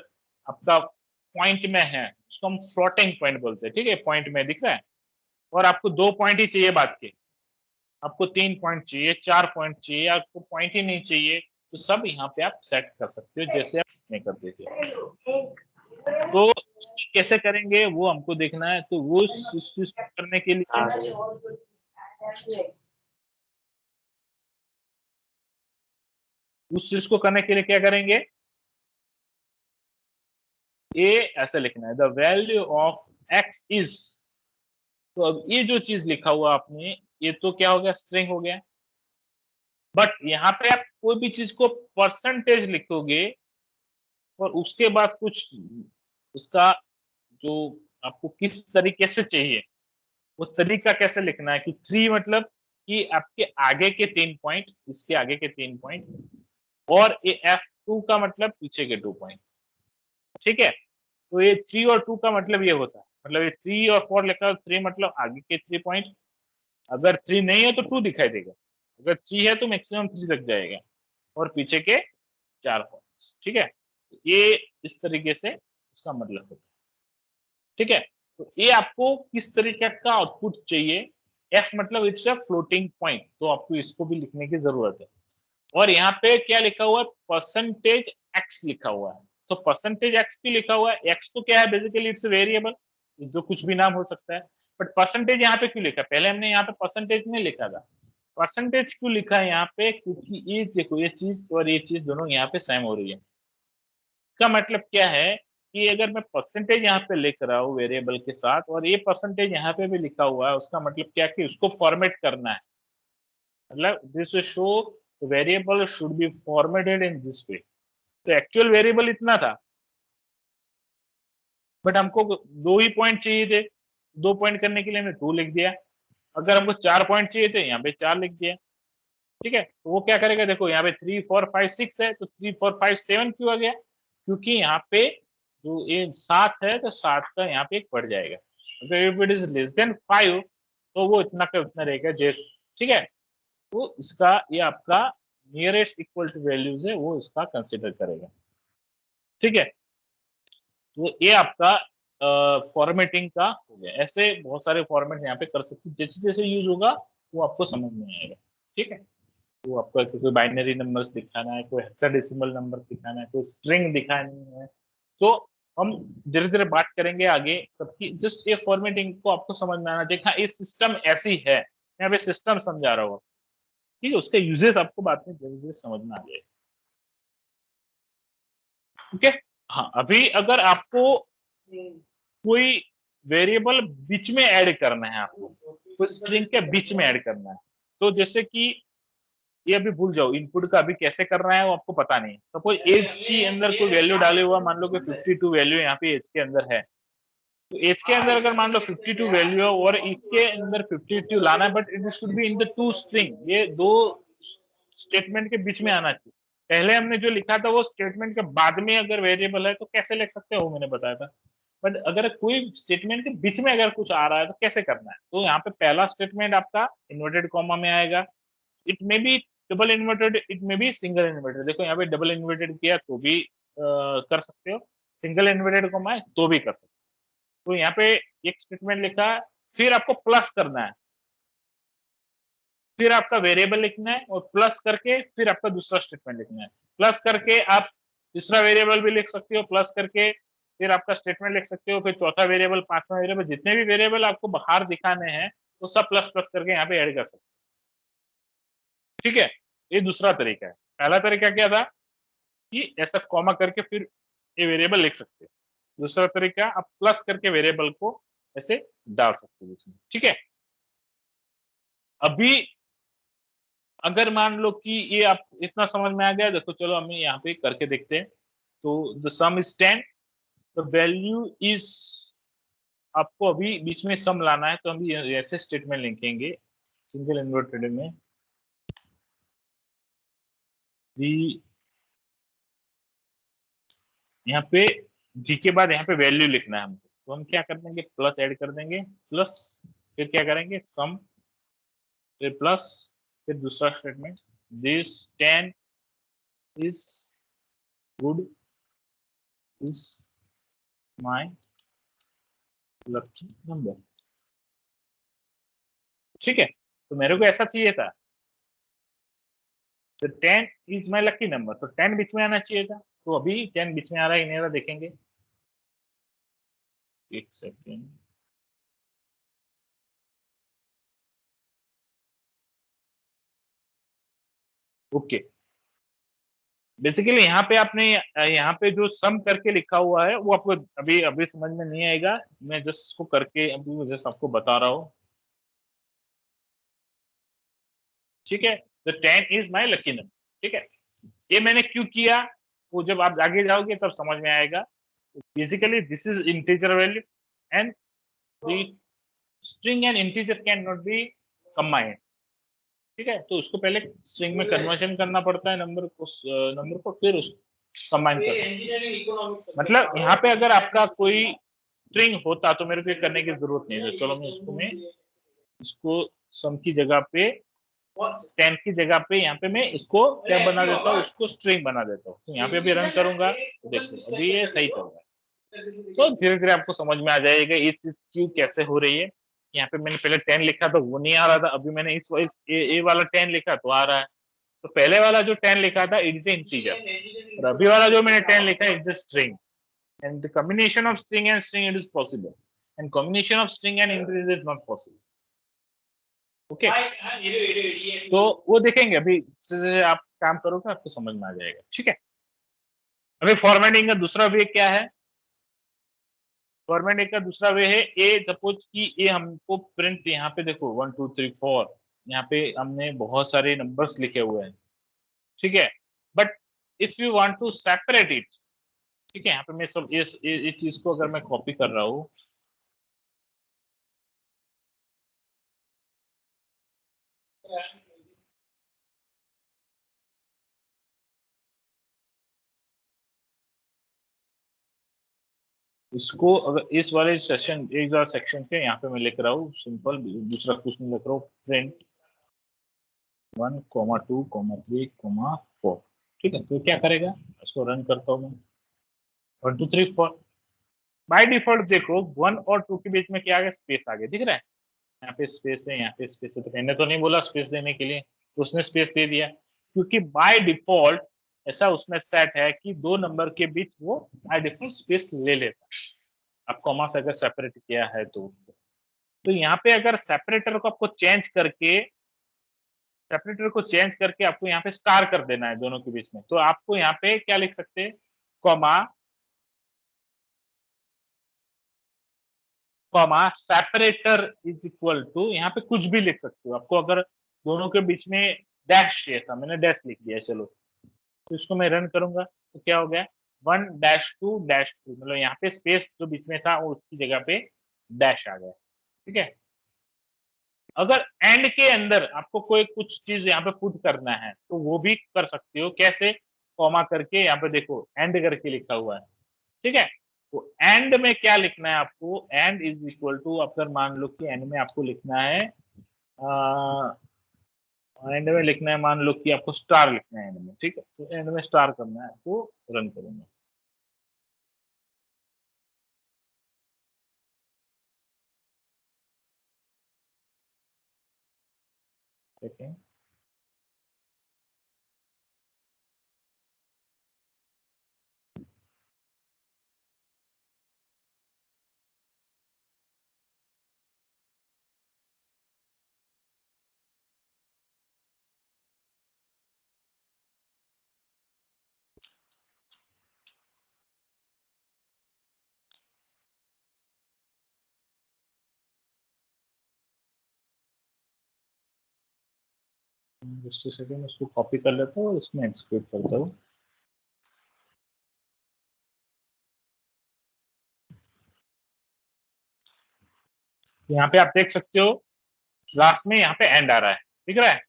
आपका पॉइंट में है उसको हम फ्लोटिंग पॉइंट बोलते हैं। ठीक है, पॉइंट में दिख रहा है, और आपको 2 पॉइंट ही चाहिए बात के, आपको 3 पॉइंट चाहिए, 4 पॉइंट चाहिए, आपको पॉइंट ही नहीं चाहिए, तो सब यहाँ पे आप सेट कर सकते हो जैसे आप नहीं करते थे। तो कैसे करेंगे वो हमको देखना है, तो वो चीज करने के लिए उस चीज को करने के लिए क्या करेंगे, ये ऐसे लिखना है, the value of x is. तो अब ये जो चीज लिखा हुआ आपने, ये तो क्या हो गया, स्ट्रिंग हो गया। बट यहाँ पे आप कोई भी चीज को परसेंटेज लिखोगे और उसके बाद कुछ उसका जो आपको किस तरीके से चाहिए वो तरीका कैसे लिखना है, कि 3 मतलब कि आपके आगे के 3 पॉइंट, इसके आगे के 3 पॉइंट, और ये F2 का मतलब पीछे के 2 पॉइंट। ठीक है, तो ये 3 और 2 का मतलब ये होता है, मतलब ये 3 और 4 लिखा है, 3 मतलब आगे के 3 पॉइंट, अगर 3 नहीं है तो 2 दिखाई देगा, अगर 3 है तो मैक्सिमम 3 तक जाएगा, और पीछे के 4 पॉइंट्स। ठीक है, ये इस तरीके से उसका मतलब होता है। ठीक है, तो ये आपको किस तरीके का आउटपुट चाहिए, एफ मतलब इट्स अ फ्लोटिंग पॉइंट, तो आपको इसको भी लिखने की जरूरत है। और यहाँ पे क्या लिखा हुआ है, परसेंटेज एक्स लिखा हुआ है, तो परसेंटेज एक्स क्यों लिखा हुआ है, एक्स तो क्या है बेसिकली इट्स वेरिएबल, जो कुछ भी नाम हो सकता है, बट परसेंटेज यहाँ पे क्यों लिखा, पहले हमने यहाँ पे परसेंटेज नहीं लिखा था, परसेंटेज क्यों लिखा है यहाँ पे, क्योंकि ये देखो ये चीज और ये चीज दोनों यहाँ पे सेम हो रही है। इसका मतलब क्या है कि अगर मैं परसेंटेज यहाँ पे लिख रहा हूँ वेरिएबल के साथ, और ये परसेंटेज यहाँ पे भी लिखा हुआ है, उसका मतलब क्या कि उसको फॉर्मेट करना है, मतलब this show variable should be formatted in this way. तो एक्चुअल वेरिएबल इतना था, बट हमको 2 ही पॉइंट चाहिए थे, 2 पॉइंट करने के लिए हमने 2 लिख दिया, अगर हमको 4 पॉइंट चाहिए थे यहाँ पे 4 लिख दिया। ठीक है, तो वो क्या करेगा, देखो यहाँ पे 3 4 5 6 है, तो 3 4 5 7 क्यों आ गया, क्योंकि यहाँ पे जो ये 7 है तो 7 का यहाँ पे एक बढ़ जाएगा, अगर if it is less than 5 तो वो इतना का उतना रहेगा जैसे। ठीक है, तो इसका ये आपका नियरेस्ट इक्वल टू वैल्यूज है, वो इसका कंसिडर करेगा। ठीक है, तो ये आपका फॉर्मेटिंग का हो गया। ऐसे बहुत सारे फॉर्मेट यहाँ पे कर सकते, जैसे जैसे यूज होगा वो आपको समझ में आएगा। ठीक है, तो आपको कोई बाइनरी नंबर्स दिखाना है, कोई हेक्साडेसिमल नंबर दिखाना है, कोई स्ट्रिंग दिखानी है, तो हम धीरे धीरे बात करेंगे आगे सबकी। जस्ट ये फॉर्मेटिंग को आपको समझ में आना चाहिए, हाँ ये सिस्टम ऐसी है, यहाँ पे सिस्टम समझा रहा हूँ। ठीक है, उसके यूजेस आपको बाद में धीरे धीरे समझ में आ जाएगा। ओके, हाँ अभी अगर आपको कोई वेरिएबल बीच में ऐड करना है, आपको कोई स्ट्रिंग के बीच में ऐड करना है, तो जैसे कि ये अभी भूल जाओ, इनपुट का अभी कैसे करना है वो आपको पता नहीं। सपोज एज के अंदर कोई वैल्यू डाले हुआ, मान लो कि 52 वैल्यू यहाँ पे एज के अंदर है, तो एज के अंदर अगर मान लो 52 वैल्यू है और इसके अंदर 52 लाना है, but it should be in the 2 string, ये 2 स्टेटमेंट के बीच में आना चाहिए। पहले हमने जो लिखा था वो स्टेटमेंट के बाद में अगर वेरिएबल है तो कैसे लिख सकते हो, मैंने बताया था। बट अगर कोई स्टेटमेंट के बीच में अगर कुछ आ रहा है तो कैसे करना है, तो यहाँ पे पहला स्टेटमेंट आपका इन्वर्टेड कॉमा में आएगा, it may be double inverted, it may be single inverted. देखो यहाँ पे डबल इन्वर्टेड किया तो भी कर सकते हो, सिंगल इन्वर्टेड कॉमा है तो भी कर सकते हो। तो यहाँ पे एक स्टेटमेंट लिखा है, फिर आपको प्लस करना है, फिर आपका वेरिएबल लिखना है, और प्लस करके फिर आपका दूसरा स्टेटमेंट लिखना है, प्लस करके आप तीसरा वेरिएबल भी लिख सकते हो, प्लस करके फिर आपका स्टेटमेंट लिख सकते हो, फिर चौथा वेरिएबल, पांचवा वेरिएबल, जितने भी वेरिएबल आपको बाहर दिखाने हैं तो सब प्लस प्लस करके यहाँ पे ऐड कर सकते हो। ठीक है, ये दूसरा तरीका है। पहला तरीका क्या था कि ऐसा कॉमा करके फिर ये वेरिएबल लिख सकते हैं, दूसरा तरीका आप प्लस करके वेरिएबल को ऐसे डाल सकते हो इसमें। ठीक है, अभी अगर मान लो कि ये आप इतना समझ में आ गया, देखो चलो हम यहाँ पे करके देखते हैं। तो the some is 10, the value is, आपको अभी बीच में सम लाना है, तो हम ऐसे स्टेटमेंट लिखेंगे सिंगल इन्वर्टेड में, दी यहाँ पे जी के बाद यहाँ पे वैल्यू लिखना है हमको, तो हम क्या कर देंगे, प्लस ऐड कर देंगे, प्लस फिर क्या करेंगे सम, फिर प्लस, फिर दूसरा statement, this 10 is good, is my lucky number. ठीक है, तो मेरे को ऐसा चाहिए था, तो 10 इज माय लकी नंबर, तो 10 बीच में आना चाहिए था, तो अभी 10 बीच में आ रहा है, नहीं देखेंगे, एक सेकेंड। ओके, बेसिकली यहाँ पे आपने यहाँ पे जो सम करके लिखा हुआ है वो आपको अभी अभी समझ में नहीं आएगा, मैं जस्ट इसको करके अभी जस्ट आपको बता रहा हूँ। ठीक है, तो 10 इज माय लकी नंबर। ठीक है, ये मैंने क्यों किया वो जब आप आगे जाओगे तब समझ में आएगा। Basically this is integer value and the string and integer can not be combined. ठीक है, तो उसको पहले स्ट्रिंग में कन्वर्जन करना पड़ता है नंबर को फिर उसको कंबाइन कर सकते हैं। मतलब यहाँ पे अगर आपका कोई स्ट्रिंग होता तो मेरे को ये करने की जरूरत नहीं है। चलो मैं इसको सम की जगह पे 10 की जगह पे यहाँ पे मैं इसको क्या बना देता हूँ, इसको स्ट्रिंग बना देता हूँ। तो यहाँ पे भी रन करूंगा तो देखो अभी ये सही चल रहा है। तो धीरे धीरे आपको समझ में आ जाएगा ये चीज क्यों कैसे हो रही है। यहाँ पे मैंने पहले 10 लिखा तो वो नहीं आ रहा था, अभी मैंने ये वाला 10 लिखा तो आ रहा है। तो पहले वाला जो 10 लिखा था इट इज इंटीजर, और अभी वाला जो मैंने 10 लिखा है it is string, and the combination of string and string it is possible, and combination of string and integer is not possible. Okay तो वो देखेंगे अभी जैसे आप काम करोगे आपको समझ में आ जाएगा। ठीक है, अभी फॉर्मेटिंग का दूसरा वे क्या है? फॉर्मेटिंग का दूसरा वे है ए, सपोज कि ये हमको प्रिंट यहाँ पे देखो 1 2 3 4 यहाँ पे हमने बहुत सारे नंबर्स लिखे हुए हैं। ठीक है, but if you want to separate it, ठीक है, यहाँ पे मैं सब इस चीज को अगर मैं कॉपी कर रहा हूँ, इसको अगर इस वाले सेशन एक बार सेक्शन के यहाँ पे मैं लिख रहा हूँ सिंपल, दूसरा कुछ नहीं लिख रहा हूँ, प्रिंट 1 2 3 4। ठीक है, तो क्या करेगा, इसको रन करता हूँ मैं 1 2 3 4। बाय डिफॉल्ट देखो 1 और 2 के बीच में क्या आ गया, स्पेस आ गया, दिख रहा है, यहाँ पे स्पेस है, यहाँ पे स्पेस है। तो मैंने तो नहीं बोला स्पेस देने के लिए, तो उसने स्पेस दे दिया, क्योंकि बाय डिफॉल्ट ऐसा उसमें सेट है कि दो नंबर के बीच वो बाय डिफॉल्ट स्पेस ले लेता है। आप कॉमा से अगर सेपरेट किया है तो यहाँ पे अगर सेपरेटर को आपको चेंज करके आपको यहाँ पे स्टार कर देना है दोनों के बीच में, तो आपको यहाँ पे क्या लिख सकते हैं, comma separator is equal to, यहाँ पे कुछ भी लिख सकते हो। आपको अगर दोनों के बीच में डैश चाहिए था, मैंने डैश लिख दिया, चलो तो इसको मैं रन करूंगा तो क्या हो गया 1 -2 -2, मतलब यहाँ पे स्पेस जो बीच में था वो उसकी जगह पे डैश आ गया। ठीक है, अगर एंड के अंदर आपको कोई कुछ चीज यहाँ पे पुट करना है तो वो भी कर सकते हो, कैसे, कॉमा करके यहाँ पे देखो एंड करके लिखा हुआ है। ठीक है, तो एंड में क्या लिखना है आपको, एंड इज इक्वल टू, अगर मान लो कि एंड में आपको लिखना है एंड में लिखना है, मान लो कि आपको स्टार लिखना है एंड में। ठीक है, तो एंड में स्टार करना है तो रन करूंगा। ठीक है, जस्ट अ सेकंड, उसको कॉपी कर लेता हूँ और इसमें एक्सपोर्ट करता हूँ। यहाँ पे आप देख सकते हो लास्ट में यहाँ पे एंड आ रहा है, दिख रहा है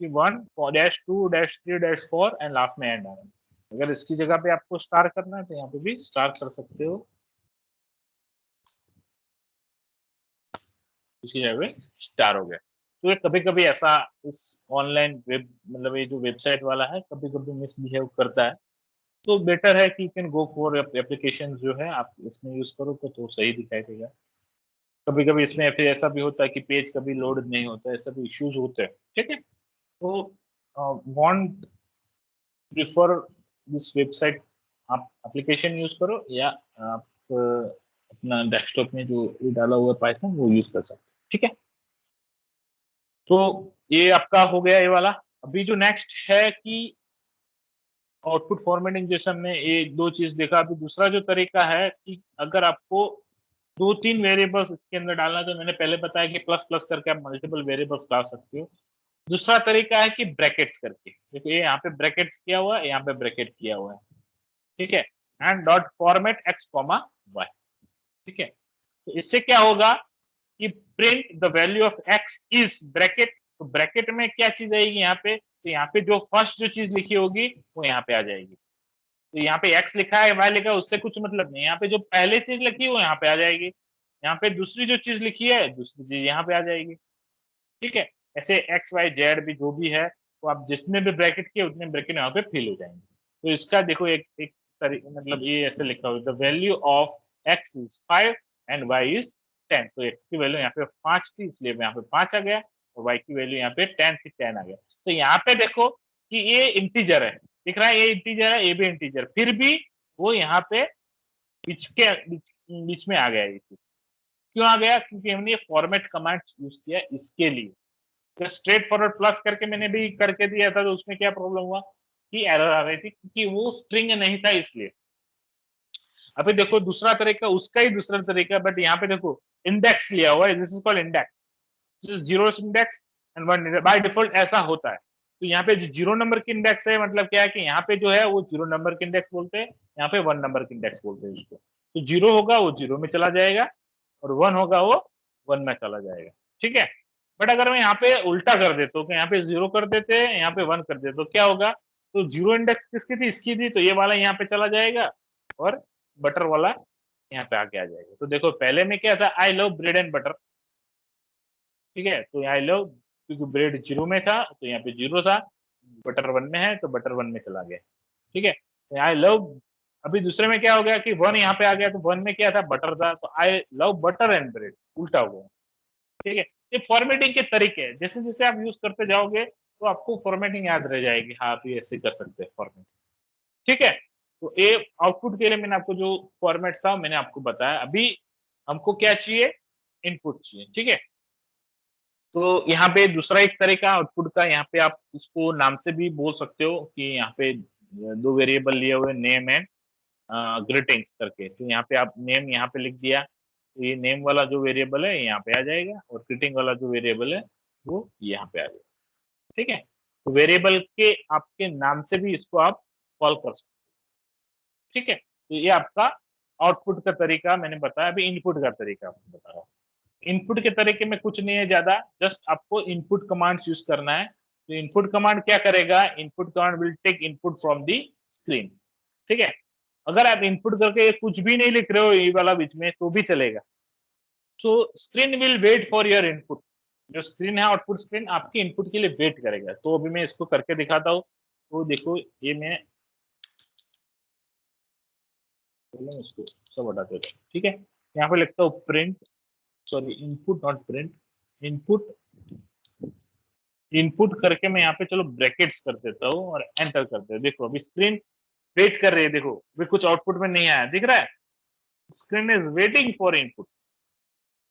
कि 1 -2 -3 -4 एंड लास्ट में एंड आ रहा है। अगर इसकी जगह पे आपको स्टार करना है तो यहाँ पे भी स्टार कर सकते हो, इसकी जगह पे स्टार हो गया। तो ये कभी कभी ऐसा इस ऑनलाइन वेब, मतलब ये जो वेबसाइट वाला है, कभी कभी मिसबिहेव करता है। तो बेटर है कि you can go for application जो है आप इसमें यूज करो तो सही दिखाई देगा। कभी कभी इसमें फिर ऐसा भी होता है कि पेज कभी लोड नहीं होता, ऐसा भी इश्यूज होते हैं। ठीक है, तो वांट प्रिफर दिस वेबसाइट, आप एप्लीकेशन यूज करो या आप अपना डेस्कटॉप में जो डाला हुआ पाइथन वो यूज कर सकते हो। ठीक है, तो ये आपका हो गया ये वाला। अभी जो नेक्स्ट है कि आउटपुट फॉर्मेटिंग, जैसे हमने ये दो चीज देखा, अभी दूसरा जो तरीका है कि अगर आपको 2-3 वेरिएबल्स इसके अंदर डालना है, तो मैंने पहले बताया कि प्लस प्लस करके आप मल्टीपल वेरिएबल्स डाल सकते हो। दूसरा तरीका है कि ब्रैकेट्स करके, देखो ये यहाँ पे ब्रैकेट्स किया हुआ है, यहाँ पे ब्रैकेट किया हुआ है। ठीक है, and dot format x, y। ठीक है, तो इससे क्या होगा कि print the value of x is bracket, तो ब्रैकेट में क्या चीज आएगी यहाँ पे, तो यहाँ पे जो फर्स्ट जो चीज लिखी होगी वो यहाँ पे आ जाएगी। तो यहाँ पे x लिखा है y लिखा है उससे कुछ मतलब नहीं, यहाँ पे जो पहले चीज लिखी है वो यहाँ पे आ जाएगी, यहाँ पे दूसरी जो चीज लिखी है दूसरी चीज यहाँ पे आ जाएगी। ठीक है, ऐसे एक्स वाई जेड भी जो भी है तो आप जितने भी ब्रैकेट किए उतने ब्रैकेट यहाँ पे फिल हो जाएंगे। तो इसका देखो एक एक मतलब ये ऐसे लिखा हुआ, the value of x is 5 and y is 10। तो x की वैल्यू यहाँ पे 5 थी इसलिए यहाँ पे 5 आ गया, और y की वैल्यू यहाँ पे 10 थी 10 आ गया। तो यहाँ पे देखो कि ये इंटीजर है, दिख रहा है, ये इंटीजर है, ये भी इंटीजर, फिर भी वो यहाँ पे बीच में आ गया ये चीज। क्यों आ गया? क्योंकि हमने ये फॉर्मेट कमांड्स यूज किया इसके लिए। तो स्ट्रेट फॉरवर्ड प्लस करके मैंने भी करके दिया था, तो उसमें क्या प्रॉब्लम हुआ कि एरर आ रही थी क्योंकि वो स्ट्रिंग नहीं था इसलिए। अभी देखो दूसरा तरीका, उसका ही दूसरा तरीका, बट यहाँ पे देखो इंडेक्स लिया हुआ है, this is called index, this is zero index and one index, by default ऐसा होता है। तो यहाँ पे जो जीरो नंबर की इंडेक्स है मतलब क्या है कि यहाँ पे जो है वो जीरो नंबर की इंडेक्स बोलते हैं, यहाँ पे वन नंबर की इंडेक्स बोलते हैं उसको। तो जीरो होगा वो जीरो में चला जाएगा और वन होगा वो वन में चला जाएगा। ठीक है, बट अगर मैं यहाँ पे उल्टा कर देता हूँ कि यहाँ पे जीरो कर देते हैं, यहाँ पे वन कर देते तो क्या होगा? तो जीरो इंडेक्स किसकी थी? इसकी थी, तो ये वाला यहाँ पे चला जाएगा और बटर वाला यहाँ पे आके आ जाएगा। तो देखो पहले में क्या था, I love bread and butter. ठीक है, तो आई लव क्योंकि ब्रेड जीरो में था तो यहाँ पे जीरो था, बटर वन में है तो बटर वन में चला गया। ठीक है, तो आई लव, अभी दूसरे में क्या हो गया कि वन यहाँ पे आ गया, तो वन में क्या था? बटर था, तो I love butter and bread, उल्टा हो गया। ठीक है, ये फॉर्मेटिंग के तरीके हैं, जैसे जैसे आप यूज करते जाओगे तो आपको फॉर्मेटिंग याद रह जाएगी। हाँ, आप ये ऐसे कर सकते हैं फॉर्मेट। ठीक है, तो ये आउटपुट के लिए मैंने आपको जो फॉर्मेट था मैंने आपको बताया। अभी हमको क्या चाहिए? इनपुट चाहिए। ठीक है, तो यहाँ पे दूसरा एक तरीका आउटपुट का, यहाँ पे आप इसको नाम से भी बोल सकते हो कि यहाँ पे दो वेरिएबल लिए हुए, नेम एंड ग्रीटिंग्स करके। तो यहाँ पे आप नेम यहाँ पे लिख दिया, तो ये नेम वाला जो वेरिएबल है यहाँ पे आ जाएगा, और ग्रीटिंग वाला जो वेरिएबल है वो यहाँ पे आ जाएगा। ठीक है, तो वेरिएबल के आपके नाम से भी इसको आप कॉल कर सकते हो। ठीक है, तो ये आपका आउटपुट का तरीका मैंने बताया। अभी इनपुट का तरीका आपको बता रहा हूँ। इनपुट के तरीके में कुछ नहीं है ज्यादा, जस्ट आपको इनपुट कमांड्स यूज करना है। तो इनपुट कमांड क्या करेगा? Input command will take input from the screen. ठीक है, अगर आप इनपुट करके कुछ भी नहीं लिख रहे हो ये वाला बीच में तो भी चलेगा। So screen will wait for your input. जो स्क्रीन है आउटपुट स्क्रीन आपके इनपुट के लिए वेट करेगा। तो अभी मैं इसको करके दिखाता हूँ। तो देखो ये मैं इसको सब हटा देता हूँ। ठीक है, यहाँ पे लिखता हूँ print, sorry input not print, input. Input करके मैं यहाँ पे चलो ब्रैकेट्स कर देता हूँ और एंटर करते हैं। देखो अभी स्क्रीन वेट कर रही है, देखो अभी कुछ आउटपुट में नहीं आया, दिख रहा है? Screen is waiting for input.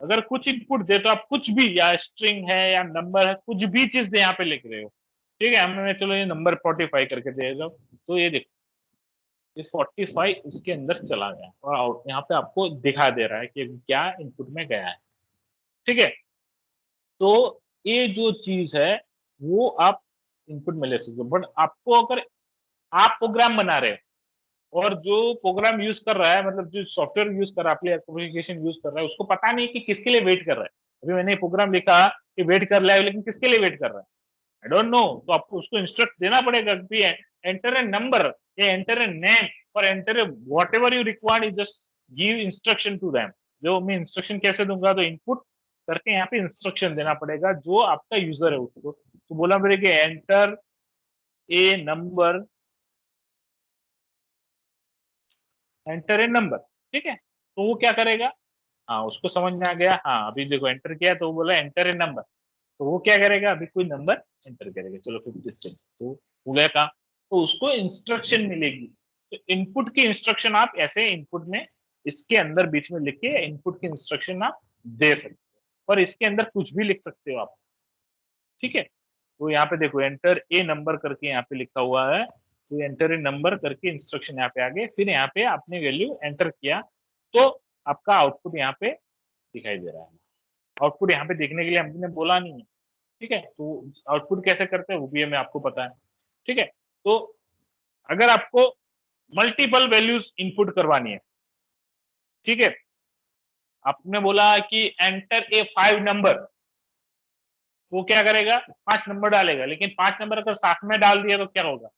अगर कुछ इनपुट दे तो आप कुछ भी, या स्ट्रिंग है या नंबर है, कुछ भी चीज यहाँ पे लिख रहे हो। ठीक है, मैं चलो ये नंबर 45 करके दे रहा हूँ, तो ये देखो ये 45 इसके अंदर चला गया और यहाँ पे आपको दिखा दे रहा है कि क्या इनपुट में गया है। ठीक है, तो ये जो चीज है वो आप इनपुट में ले सकते हो। बट आपको अगर आप प्रोग्राम बना रहे हो और जो प्रोग्राम यूज कर रहा है, मतलब जो सॉफ्टवेयर यूज कर रहा है, एप्लीकेशन यूज कर रहा है, उसको पता नहीं कि किसके लिए वेट कर रहा है। अभी मैंने प्रोग्राम लिखा कि वेट कर रहा है, लेकिन किसके लिए वेट कर रहा है आई डोंट नो। तो आपको उसको इंस्ट्रक्ट देना पड़ेगा कि एंटर ए नंबर या एंटर ए नेम और enter a whatever you required, you just give instruction to them. जो मैं इंस्ट्रक्शन कैसे दूंगा? तो इनपुट करके यहाँ पे इंस्ट्रक्शन देना पड़ेगा जो आपका यूजर है उसको। तो बोला मेरे कि enter a number, enter a number. ठीक है, तो वो क्या करेगा? हाँ, उसको समझ में आ गया। हाँ, अभी देखो एंटर किया तो वो बोला एंटर ए नंबर, तो वो क्या करेगा? अभी कोई नंबर एंटर करेगा। चलो 56, तो हो गया काम। तो उसको इंस्ट्रक्शन मिलेगी। तो इनपुट की इंस्ट्रक्शन आप ऐसे इनपुट में इसके अंदर बीच में लिख के इनपुट की इंस्ट्रक्शन आप दे सकते हो, और इसके अंदर कुछ भी लिख सकते हो आप। ठीक है, तो यहाँ पे देखो एंटर ए नंबर करके यहाँ पे लिखा हुआ है, तो एंटर ए नंबर करके इंस्ट्रक्शन यहाँ पे आ गए, फिर यहाँ पे आपने वैल्यू एंटर किया तो आपका आउटपुट यहाँ पे दिखाई दे रहा है। आउटपुट यहाँ पे देखने के लिए हमने बोला नहीं है। ठीक है, तो आउटपुट कैसे करते हैं वो भी हमें आपको पता है। ठीक है, तो अगर आपको मल्टीपल वैल्यूज इनपुट करवानी है, ठीक है, आपने बोला कि एंटर ए 5 नंबर, वो क्या करेगा? 5 नंबर डालेगा, लेकिन 5 नंबर अगर साथ में डाल दिया तो क्या होगा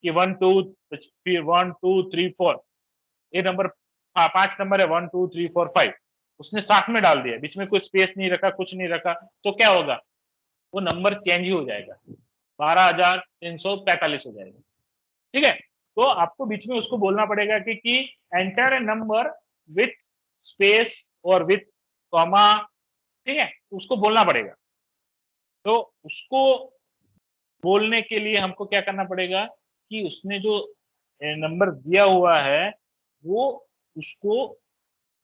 कि 1 2 फिर 1 2 3 4 ये नंबर 5 नंबर है 1 2 3 4 5 उसने साथ में डाल दिया, बीच में कोई स्पेस नहीं रखा, कुछ नहीं रखा, तो क्या होगा, वो नंबर चेंज ही हो जाएगा, 12,345 हो जाएगा। ठीक है, तो आपको बीच में उसको बोलना पड़ेगा कि enter a number with space और विथ कॉमा, ठीक है, उसको बोलना पड़ेगा। तो उसको बोलने के लिए हमको क्या करना पड़ेगा कि उसने जो नंबर दिया हुआ है वो उसको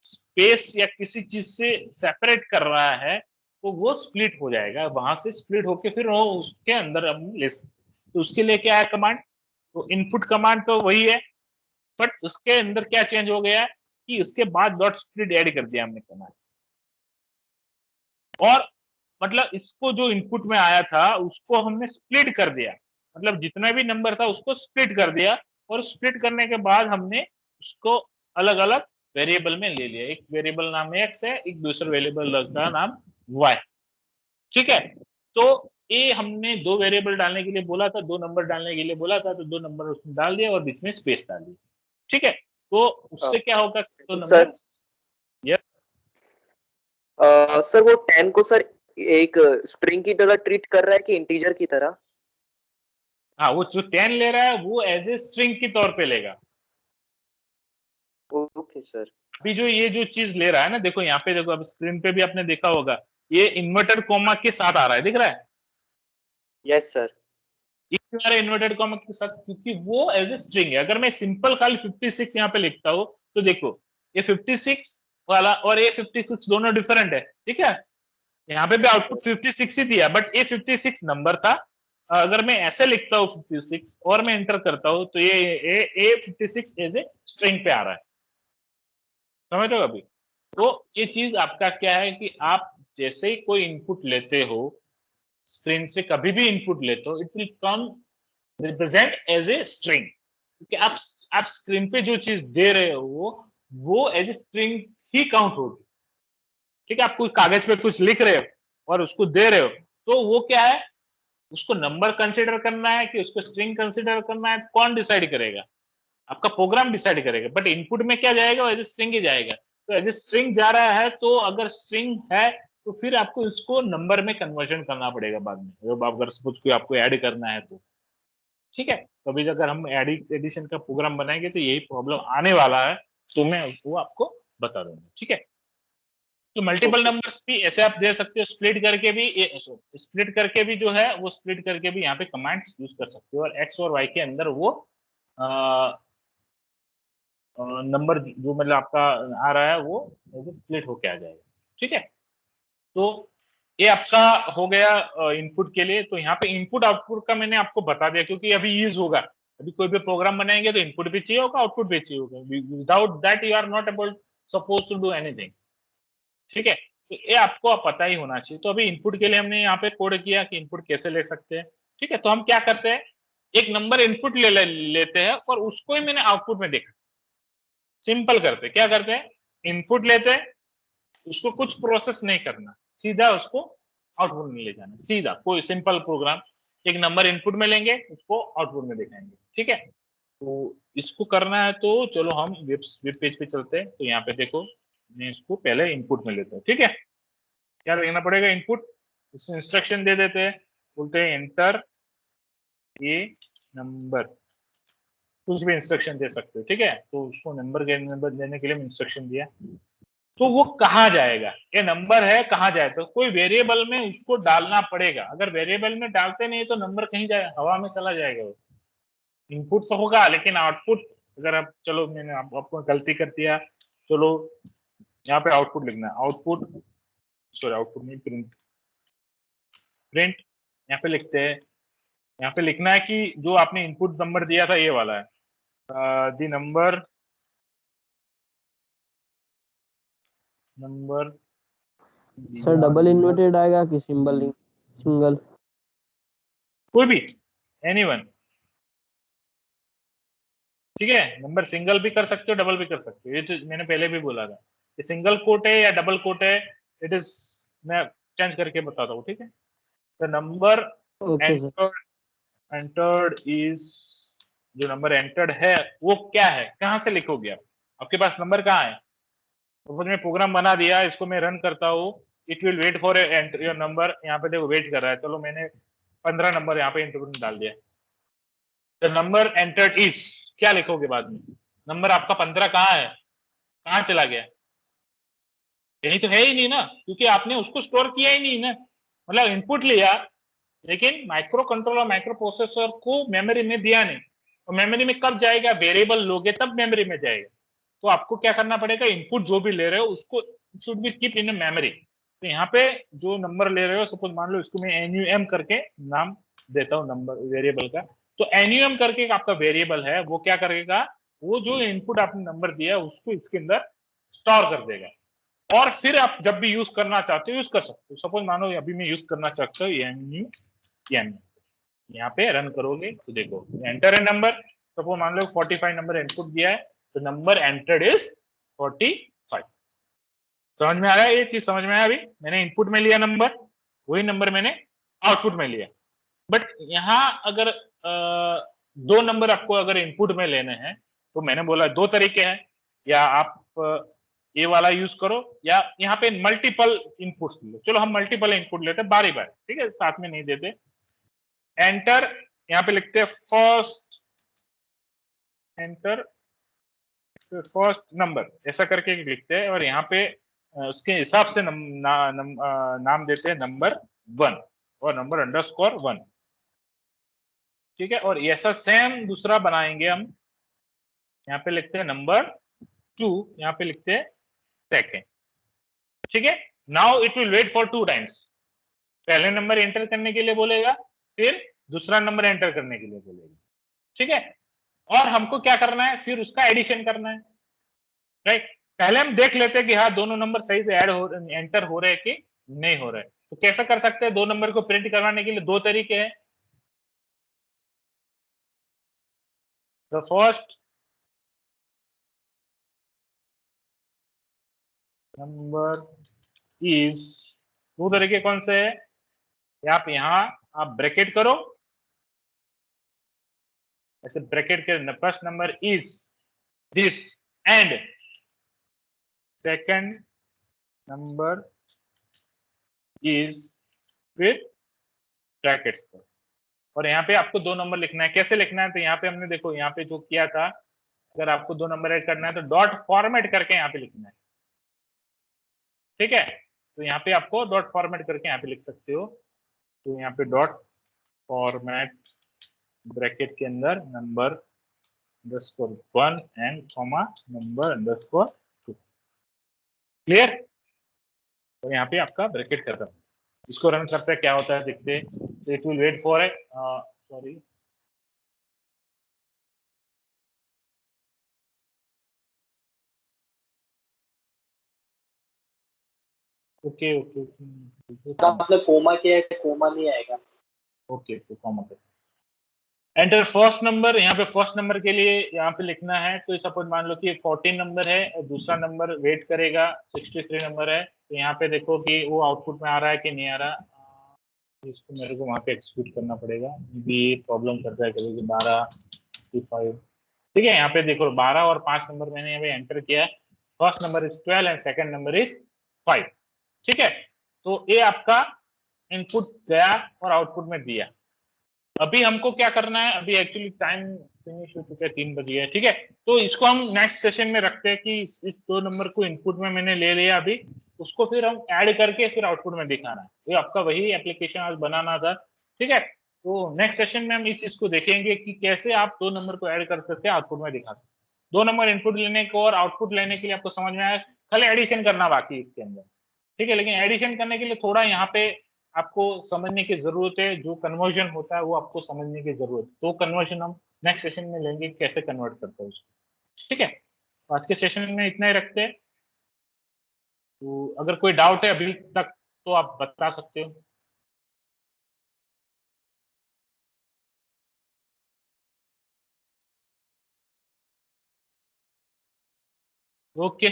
स्पेस या किसी चीज से सेपरेट कर रहा है, तो वो स्प्लिट हो जाएगा, वहां से स्प्लिट होके फिर वो उसके अंदर हम ले सकते। तो उसके लिए क्या है कमांड, तो इनपुट कमांड तो वही है, बट उसके अंदर क्या चेंज हो गया कि उसके बाद डॉट स्प्लिट ऐड कर दिया हमने कमांड, और मतलब इसको जो इनपुट में आया था उसको हमने स्प्लिट कर दिया, मतलब जितना भी नंबर था उसको स्प्लिट कर दिया, और स्प्लिट करने के बाद हमने उसको अलग अलग वेरिएबल में ले लिया, एक वेरिएबल नाम एक्स है, एक दूसरा वेरिएबल का नाम वाई। ठीक है, तो ये हमने दो वेरिएबल डालने के लिए बोला था, दो नंबर डालने के लिए बोला था, तो दो नंबर उसने डाल दिया और बीच में स्पेस डाल दी। ठीक है, तो उससे क्या होगा, तो नंबर सर वो 10 को सर एक स्ट्रिंग की तरह ट्रीट कर रहा है कि इंटीजर की तरह? हाँ, वो जो 10 ले रहा है वो एज ए स्ट्रिंग के तौर पे लेगा। Okay sir. अभी जो ये जो चीज ले रहा है ना, देखो यहाँ पे, देखो अब स्क्रीन पे भी आपने देखा होगा, ये इन्वर्टेड कॉमा के साथ आ रहा है, दिख रहा है? Yes sir. क्यों आ रहा है इन्वर्टेड कॉमा के साथ, क्योंकि वो एज ए स्ट्रिंग है। अगर मैं सिंपल खाली 56 यहाँ पे लिखता हूँ तो देखो ये 56 वाला और ये 56 दोनों डिफरेंट है, ठीक है, यहाँ पे भी आउटपुट 56 ही दिया, बट ये 56 नंबर था। अगर मैं ऐसे लिखता हूँ 56 और मैं एंटर करता हूँ तो ये 56 एज ए स्ट्रिंग पे आ रहा है, समझ रहे हो अभी? तो ये चीज आपका क्या है कि आप जैसे ही कोई इनपुट लेते हो, स्क्रीन से कभी भी इनपुट लेते हो, it will come represent as a string, क्योंकि आप स्क्रीन पे जो चीज दे रहे हो वो एज ए स्ट्रिंग ही काउंट होगी। ठीक है, आप कोई कागज पे कुछ लिख रहे हो और उसको दे रहे हो, तो वो क्या है, उसको नंबर कंसीडर करना है कि उसको स्ट्रिंग कंसीडर करना है, तो कौन डिसाइड करेगा, आपका प्रोग्राम डिसाइड करेगा, बट इनपुट में क्या जाएगा, एज ए स्ट्रिंग ही जाएगा। तो एज ए स्ट्रिंग जा रहा है, तो अगर स्ट्रिंग है तो फिर आपको इसको नंबर में कन्वर्जन करना पड़ेगा बाद में, जब आप अगर सपोज कोई आपको ऐड करना है तो। ठीक है, तो अभी अगर हम एडिशन का प्रोग्राम बनाएंगे तो यही प्रॉब्लम आने वाला है, तो मैं वो आपको बता दूंगा। ठीक है, तो मल्टीपल नंबर्स भी ऐसे आप दे सकते हो, स्प्लिट करके भी, स्प्लिट करके भी जो है वो स्प्लिट करके भी यहाँ पे कमांड्स यूज कर सकते हो, और एक्स और वाई के अंदर वो नंबर जो मतलब आपका आ रहा है वो स्प्लिट होके आ जाएगा। ठीक है, तो ये आपका हो गया इनपुट के लिए। तो यहाँ पे इनपुट आउटपुट का मैंने आपको बता दिया, क्योंकि अभी यूज होगा, अभी कोई भी प्रोग्राम बनाएंगे तो इनपुट भी चाहिए होगा, आउटपुट भी चाहिए होगा, without that you are not able suppose to do anything. ठीक है, तो ये आपको पता ही होना चाहिए। तो अभी इनपुट के लिए हमने यहाँ पे कोड किया कि इनपुट कैसे ले सकते हैं। ठीक है, तो हम क्या करते हैं, एक नंबर इनपुट लेते हैं और उसको ही मैंने आउटपुट में देखा, सिंपल करते, क्या करते हैं, इनपुट लेते हैं, उसको कुछ प्रोसेस नहीं करना, सीधा उसको आउटपुट में ले जाना, सीधा कोई सिंपल प्रोग्राम, एक नंबर इनपुट में लेंगे, उसको आउटपुट में दिखाएंगे। ठीक है, तो इसको करना है तो चलो हम वेब पेज पे चलते हैं। तो यहाँ पे देखो, मैं इसको पहले इनपुट में लेता हूँ। ठीक है, क्या लिखना पड़ेगा, इनपुट, इसमें इंस्ट्रक्शन दे देते हैं, बोलते हैं एंटर ए नंबर, कुछ भी इंस्ट्रक्शन दे सकते हो। ठीक है, तो उसको नंबर देने के लिए इंस्ट्रक्शन दिया, तो वो कहाँ जाएगा, ये नंबर है कहाँ जाए, तो कोई वेरिएबल में उसको डालना पड़ेगा। अगर वेरिएबल में डालते नहीं तो नंबर कहीं जाए, हवा में चला जाएगा वो। इनपुट तो होगा लेकिन आउटपुट, अगर आप, चलो मैंने आपको गलती कर दिया, चलो यहाँ पे आउटपुट लिखना है, आउटपुट, सॉरी आउटपुट नहीं, प्रिंट, प्रिंट यहाँ पे लिखते हैं, यहाँ पे लिखना है कि जो आपने इनपुट नंबर दिया था ये वाला है, the number sir double inverted आएगा कि सिंगल? कोई भी, एनीवन। ठीक है, नंबर सिंगल भी कर सकते हो, डबल भी कर सकते हो, ये तो मैंने पहले भी बोला था कि सिंगल कोट है या डबल कोट है, इट इज, मैं चेंज करके बताता हूँ। ठीक है, the number okay sir. entered is जो नंबर एंटर्ड है वो क्या है, कहाँ से लिखोगे आप, आपके पास नंबर कहाँ है। तो मैं प्रोग्राम बना दिया, इसको मैं रन करता हूँ, it will wait for enter your number. यहाँ पे देखो वेट कर रहा है, चलो मैंने 15 नंबर यहाँ पे इनपुट में डाल दिया। द नंबर एंटर्ड इज, क्या लिखोगे बाद में, नंबर आपका 15 कहाँ है, कहाँ चला गया, यही तो है ही नहीं ना, क्योंकि आपने उसको स्टोर किया ही नहीं ना, मतलब इनपुट लिया लेकिन माइक्रो कंट्रोलर माइक्रो प्रोसेसर को मेमोरी में दिया नहीं, और मेमोरी में कब जाएगा, वेरिएबल लोगे तब मेमोरी में जाएगा। तो आपको क्या करना पड़ेगा, इनपुट जो भी ले रहे हो उसको should be keep in memory. तो यहाँ पे जो नंबर ले रहे हो, सपोज मान लो इसको मैं एनयूएम करके नाम देता हूँ नंबर वेरिएबल का, तो एनयूएम करके आपका वेरिएबल है, वो क्या करेगा, वो जो इनपुट आपने नंबर दिया उसको इसके अंदर स्टोर कर देगा, और फिर आप जब भी यूज करना चाहते हो यूज कर सकते हो। सपोज मानो अभी मैं यूज करना चाहता हूँ एनयूएम, यहाँ पे रन करोगे तो देखो एंटर ए नंबर, सपोज मान लो 45 नंबर इनपुट दिया है, तो नंबर एंटर्ड इज 45। समझ में आया, ये चीज समझ में आया। अभी मैंने इनपुट में लिया नंबर, वही नंबर मैंने आउटपुट में लिया। बट यहाँ अगर दो नंबर आपको अगर इनपुट में लेने हैं, तो मैंने बोला दो तरीके हैं, या आप ये वाला यूज करो, या यहाँ पे मल्टीपल इनपुट्स लो। चलो हम मल्टीपल इनपुट लेते हैं बारी बारी, ठीक है, साथ में नहीं देते। एंटर, यहाँ पे लिखते हैं फर्स्ट, एंटर फर्स्ट नंबर, ऐसा करके लिखते हैं, और यहाँ पे उसके हिसाब से नाम देते हैं नंबर 1 और नंबर अंडरस्कोर 1, ठीक है। और ऐसा सेम दूसरा बनाएंगे हम, यहाँ पे लिखते हैं नंबर 2, यहाँ पे लिखते हैं सेकेंड, ठीक है। Now it will wait for 2 times, पहले नंबर एंटर करने के लिए बोलेगा, फिर दूसरा नंबर एंटर करने के लिए बोलेगा, ठीक है। और हमको क्या करना है, फिर उसका एडिशन करना है, राइट। पहले हम देख लेते हैं कि हाँ दोनों नंबर सही से एंटर हो रहे हैं कि नहीं हो रहे हैं। तो कैसा कर सकते हैं, दो नंबर को प्रिंट करवाने के लिए दो तरीके हैं। द फर्स्ट नंबर इज, दो तरीके कौन से है, आप यहाँ आप ब्रैकेट करो, ऐसे ब्रैकेट के first number is this, and second number is with brackets पर। और यहाँ पे आपको दो नंबर लिखना है, कैसे लिखना है, तो यहाँ पे हमने देखो यहाँ पे जो किया था, अगर आपको दो नंबर ऐड करना है तो डॉट फॉर्मेट करके यहाँ पे लिखना है, ठीक है। तो यहाँ पे आपको डॉट फॉर्मेट करके यहाँ पे लिख सकते हो। तो यहाँ पे डॉट फॉर्मेट ब्रैकेट के अंदर number underscore 1 and comma number underscore 2, clear. तो यहाँ पे आपका ब्रैकेट खत्म। इसको रन करते क्या होता है देखते हैं। तो it will wait for a, sorry, okay okay आपने कोमा किया है, कोमा नहीं आएगा। ओके, तो कॉमा कर एंटर फर्स्ट नंबर। यहाँ पे फर्स्ट नंबर के लिए यहाँ पे लिखना है, तो सपोज मान लो कि 14 नंबर है और दूसरा नंबर वेट करेगा 63 नंबर है, तो यहाँ पे देखो कि वो आउटपुट में आ रहा है कि नहीं आ रहा। इसको मेरे को वहाँ पे एक्सिक्यूट करना पड़ेगा, भी प्रॉब्लम करता है कभी 12 ठीक है। यहाँ पे देखो 12 और 5 नंबर मैंने यहाँ पे एंटर किया है। First number is 12 and second number is 5, ठीक है। तो ये आपका इनपुट गया और आउटपुट में दिया। अभी हमको क्या करना है, अभी एक्चुअली टाइम फिनिश हो चुका है, 3 बज गया है, ठीक है। तो इसको हम नेक्स्ट सेशन में रखते हैं कि इस दो नंबर को इनपुट में मैंने ले लिया, अभी उसको फिर हम ऐड करके फिर आउटपुट में दिखाना है। ये आपका वही एप्लीकेशन आज बनाना था, ठीक है। तो नेक्स्ट सेशन में हम इस चीज को देखेंगे कि कैसे आप दो नंबर को ऐड कर सकते हैं, आउटपुट में दिखा सकते हैं। दो नंबर इनपुट लेने को और आउटपुट लेने के लिए आपको समझ में आया, खाली एडिशन करना बाकी है इसके अंदर, ठीक है। लेकिन एडिशन करने के लिए थोड़ा यहाँ पे आपको समझने की जरूरत है, जो कन्वर्जन होता है वो आपको समझने की जरूरत है। तो कन्वर्जन हम नेक्स्ट सेशन में लेंगे, कैसे कन्वर्ट करते हैं उसको, ठीक है। तो आज के सेशन में इतना ही रखते हैं। तो अगर कोई डाउट है अभी तक तो आप बता सकते हो। ओके।